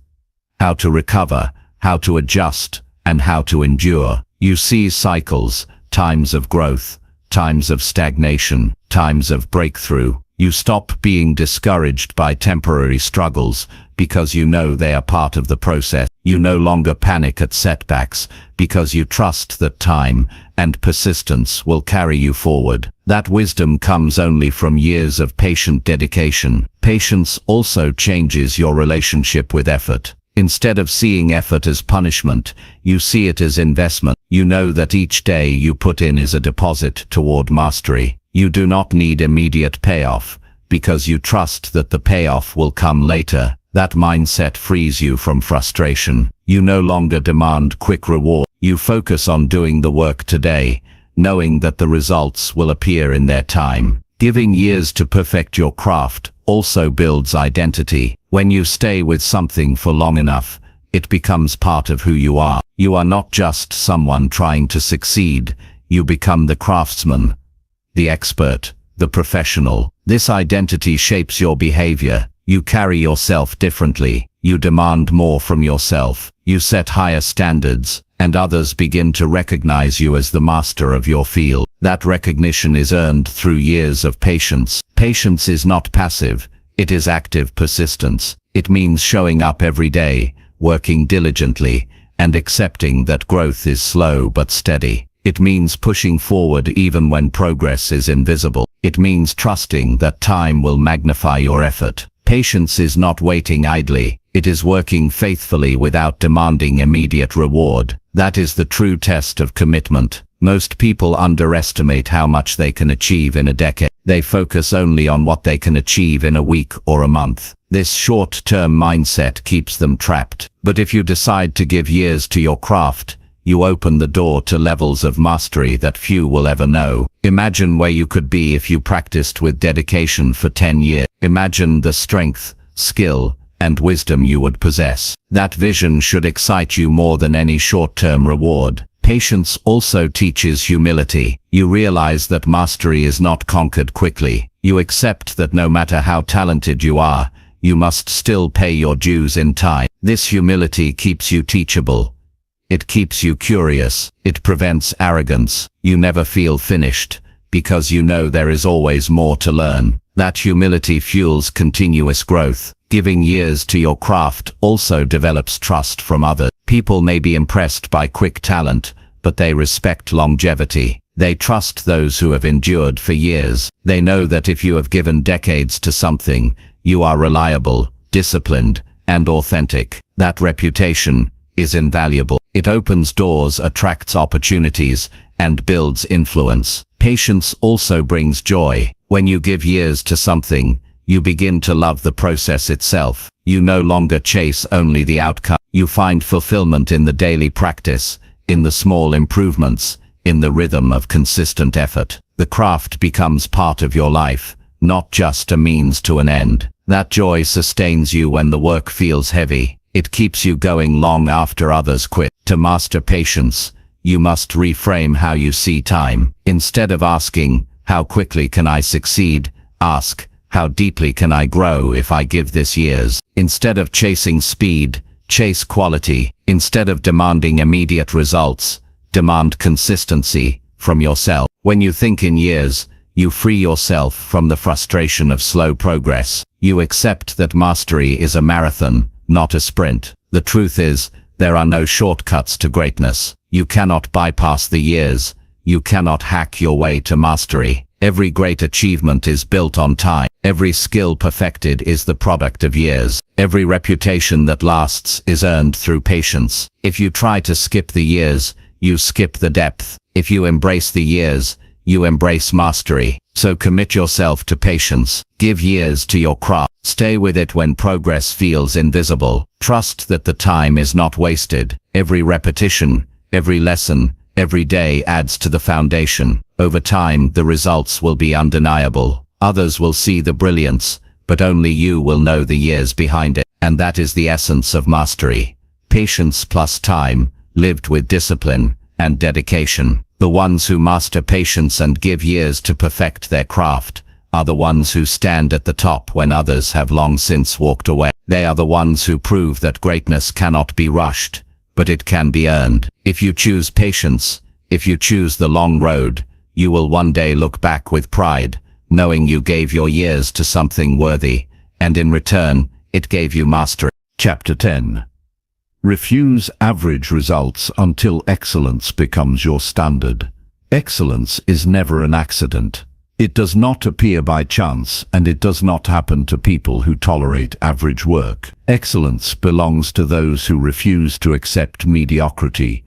How to recover, how to adjust, and how to endure. You see cycles, times of growth, times of stagnation, times of breakthrough. You stop being discouraged by temporary struggles because you know they are part of the process. You no longer panic at setbacks because you trust that time and persistence will carry you forward. That wisdom comes only from years of patient dedication. Patience also changes your relationship with effort. Instead of seeing effort as punishment, you see it as investment. You know that each day you put in is a deposit toward mastery. You do not need immediate payoff, because you trust that the payoff will come later. That mindset frees you from frustration. You no longer demand quick reward. You focus on doing the work today, knowing that the results will appear in their time. Giving years to perfect your craft also builds identity. When you stay with something for long enough, it becomes part of who you are. You are not just someone trying to succeed. You become the craftsman, the expert, the professional. This identity shapes your behavior. You carry yourself differently. You demand more from yourself. You set higher standards, and others begin to recognize you as the master of your field. That recognition is earned through years of patience. Patience is not passive. It is active persistence. It means showing up every day, working diligently, and accepting that growth is slow but steady. It means pushing forward even when progress is invisible. It means trusting that time will magnify your effort. Patience is not waiting idly. It is working faithfully without demanding immediate reward. That is the true test of commitment. Most people underestimate how much they can achieve in a decade. They focus only on what they can achieve in a week or a month. This short-term mindset keeps them trapped. But if you decide to give years to your craft, you open the door to levels of mastery that few will ever know. Imagine where you could be if you practiced with dedication for 10 years. Imagine the strength, skill, and wisdom you would possess. That vision should excite you more than any short-term reward. Patience also teaches humility. You realize that mastery is not conquered quickly. You accept that no matter how talented you are, you must still pay your dues in time. This humility keeps you teachable. It keeps you curious. It prevents arrogance. You never feel finished, because you know there is always more to learn. That humility fuels continuous growth. Giving years to your craft also develops trust from others. People may be impressed by quick talent, but they respect longevity. They trust those who have endured for years. They know that if you have given decades to something, you are reliable, disciplined, and authentic. That reputation is invaluable. It opens doors, attracts opportunities, and builds influence. Patience also brings joy. When you give years to something, you begin to love the process itself. You no longer chase only the outcome. You find fulfillment in the daily practice, in the small improvements, in the rhythm of consistent effort. The craft becomes part of your life, not just a means to an end. That joy sustains you when the work feels heavy. It keeps you going long after others quit. To master patience, you must reframe how you see time. Instead of asking, how quickly can I succeed? Ask, how deeply can I grow if I give this years? Instead of chasing speed, chase quality. Instead of demanding immediate results, demand consistency from yourself. When you think in years, you free yourself from the frustration of slow progress. You accept that mastery is a marathon, not a sprint. The truth is, there are no shortcuts to greatness. You cannot bypass the years. You cannot hack your way to mastery. Every great achievement is built on time. Every skill perfected is the product of years. Every reputation that lasts is earned through patience. If you try to skip the years, you skip the depth. If you embrace the years, you embrace mastery. So commit yourself to patience. Give years to your craft. Stay with it when progress feels invisible. Trust that the time is not wasted. Every repetition, every lesson, every day adds to the foundation. Over time, the results will be undeniable. Others will see the brilliance, but only you will know the years behind it. And that is the essence of mastery. Patience plus time, lived with discipline and dedication. The ones who master patience and give years to perfect their craft are the ones who stand at the top when others have long since walked away. They are the ones who prove that greatness cannot be rushed, but it can be earned. If you choose patience, if you choose the long road, you will one day look back with pride, knowing you gave your years to something worthy, and in return, it gave you mastery. Chapter 10. Refuse average results until excellence becomes your standard. Excellence is never an accident. It does not appear by chance, and it does not happen to people who tolerate average work. Excellence belongs to those who refuse to accept mediocrity,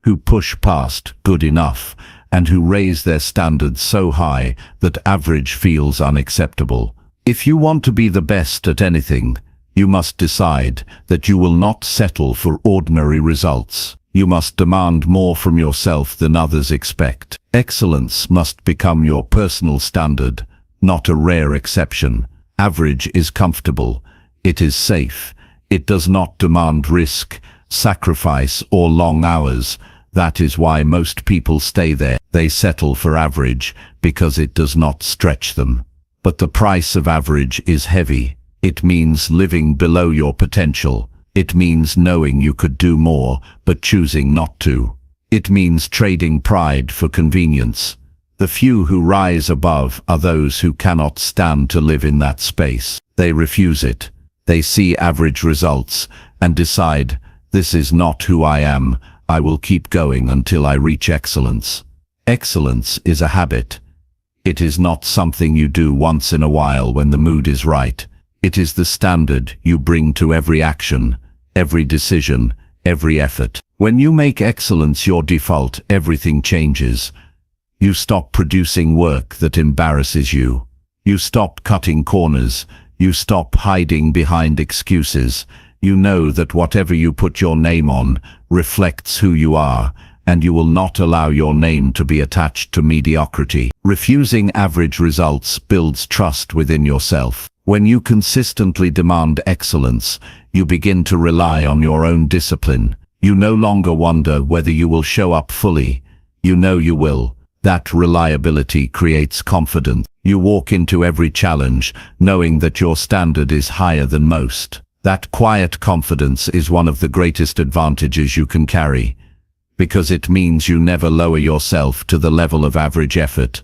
who push past good enough, and who raise their standards so high that average feels unacceptable. If you want to be the best at anything, you must decide that you will not settle for ordinary results. You must demand more from yourself than others expect. Excellence must become your personal standard, not a rare exception. Average is comfortable. It is safe. It does not demand risk, sacrifice, or long hours. That is why most people stay there. They settle for average because it does not stretch them. But the price of average is heavy. It means living below your potential. It means knowing you could do more, but choosing not to. It means trading pride for convenience. The few who rise above are those who cannot stand to live in that space. They refuse it. They see average results and decide, this is not who I am. I will keep going until I reach excellence. Excellence is a habit. It is not something you do once in a while when the mood is right. It is the standard you bring to every action, every decision, every effort. When you make excellence your default, everything changes. You stop producing work that embarrasses you. You stop cutting corners. You stop hiding behind excuses. You know that whatever you put your name on reflects who you are, and you will not allow your name to be attached to mediocrity. Refusing average results builds trust within yourself. When you consistently demand excellence, you begin to rely on your own discipline. You no longer wonder whether you will show up fully. You know you will. That reliability creates confidence. You walk into every challenge knowing that your standard is higher than most. That quiet confidence is one of the greatest advantages you can carry, because it means you never lower yourself to the level of average effort.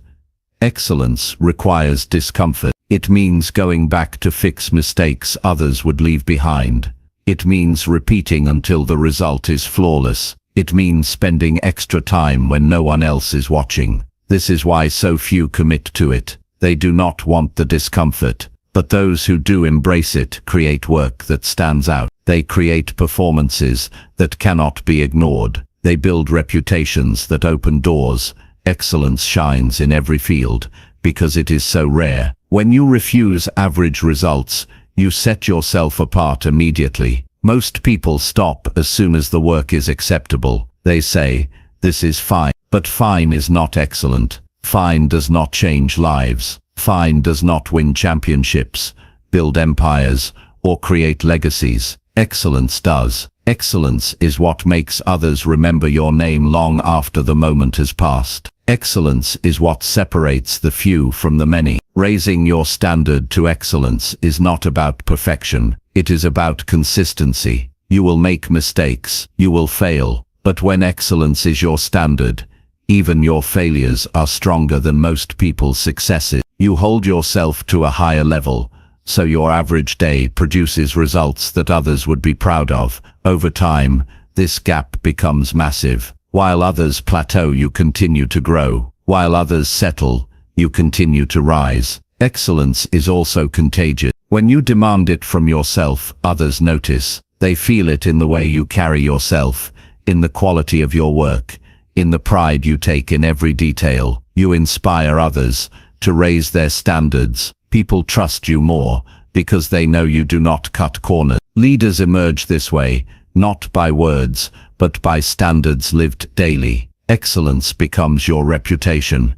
Excellence requires discomfort. It means going back to fix mistakes others would leave behind. It means repeating until the result is flawless. It means spending extra time when no one else is watching. This is why so few commit to it. They do not want the discomfort, but those who do embrace it create work that stands out. They create performances that cannot be ignored. They build reputations that open doors. Excellence shines in every field because it is so rare. When you refuse average results, you set yourself apart immediately. Most people stop as soon as the work is acceptable. They say, "This is fine." But fine is not excellent. Fine does not change lives. Fine does not win championships, build empires, or create legacies. Excellence does. Excellence is what makes others remember your name long after the moment has passed. Excellence is what separates the few from the many. Raising your standard to excellence is not about perfection. It is about consistency. You will make mistakes. You will fail. But when excellence is your standard, even your failures are stronger than most people's successes. You hold yourself to a higher level, so your average day produces results that others would be proud of. Over time, this gap becomes massive. While others plateau, you continue to grow. While others settle, you continue to rise. Excellence is also contagious. When you demand it from yourself, others notice. They feel it in the way you carry yourself, in the quality of your work, in the pride you take in every detail. You inspire others to raise their standards. People trust you more because they know you do not cut corners. Leaders emerge this way, not by words, but by standards lived daily. Excellence becomes your reputation.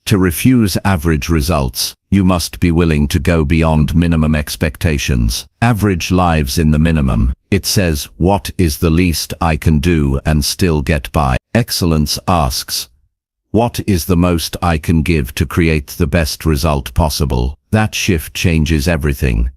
To refuse average results, you must be willing to go beyond minimum expectations. Average lives in the minimum. It says, "What is the least I can do and still get by?" Excellence asks, "What is the most I can give to create the best result possible?" That shift changes everything.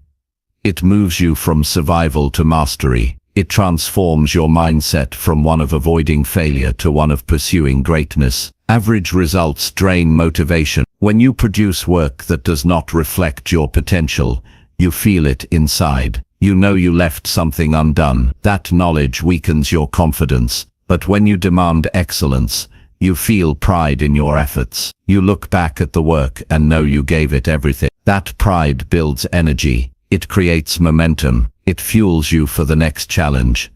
It moves you from survival to mastery. It transforms your mindset from one of avoiding failure to one of pursuing greatness. Average results drain motivation. When you produce work that does not reflect your potential, you feel it inside. You know you left something undone. That knowledge weakens your confidence. But when you demand excellence, you feel pride in your efforts. You look back at the work and know you gave it everything. That pride builds energy. It creates momentum. It fuels you for the next challenge.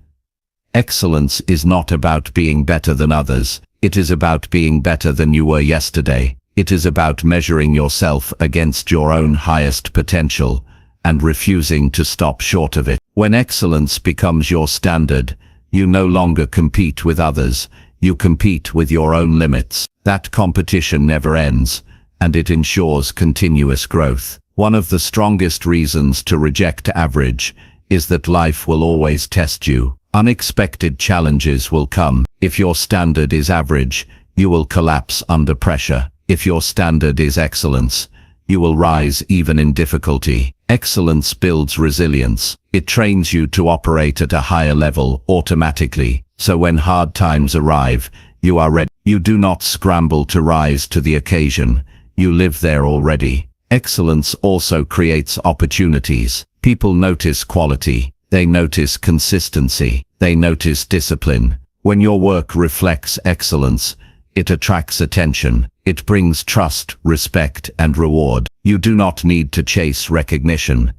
Excellence is not about being better than others. It is about being better than you were yesterday. It is about measuring yourself against your own highest potential and refusing to stop short of it. When excellence becomes your standard, you no longer compete with others. You compete with your own limits. That competition never ends, and it ensures continuous growth. One of the strongest reasons to reject average is that life will always test you. Unexpected challenges will come. If your standard is average, you will collapse under pressure. If your standard is excellence, you will rise even in difficulty. Excellence builds resilience. It trains you to operate at a higher level automatically. So when hard times arrive, you are ready. You do not scramble to rise to the occasion. You live there already. Excellence also creates opportunities. People notice quality. They notice consistency. They notice discipline. When your work reflects excellence, it attracts attention. It brings trust, respect, and reward. You do not need to chase recognition.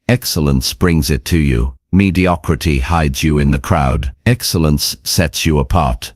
Excellence brings it to you. Mediocrity hides you in the crowd. Excellence sets you apart.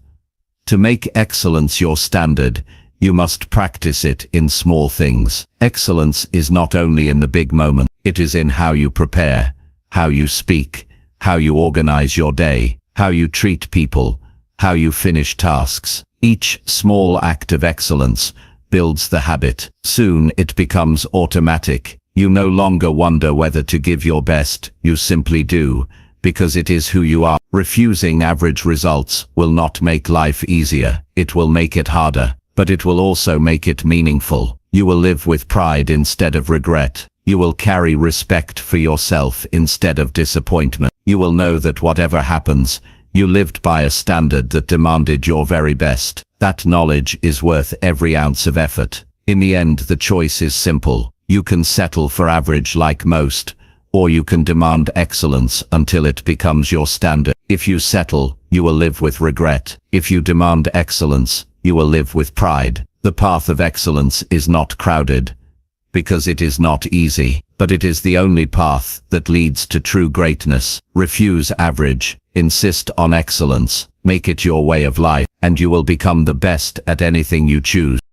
To make excellence your standard, you must practice it in small things. Excellence is not only in the big moment. It is in how you prepare, how you speak, how you organize your day, how you treat people, how you finish tasks. Each small act of excellence builds the habit. Soon it becomes automatic. You no longer wonder whether to give your best, you simply do, because it is who you are. Refusing average results will not make life easier, it will make it harder, but it will also make it meaningful. You will live with pride instead of regret. You will carry respect for yourself instead of disappointment. You will know that whatever happens, you lived by a standard that demanded your very best. That knowledge is worth every ounce of effort. In the end, the choice is simple. You can settle for average like most, or you can demand excellence until it becomes your standard. If you settle, you will live with regret. If you demand excellence, you will live with pride. The path of excellence is not crowded, because it is not easy, but it is the only path that leads to true greatness. Refuse average, insist on excellence, make it your way of life, and you will become the best at anything you choose.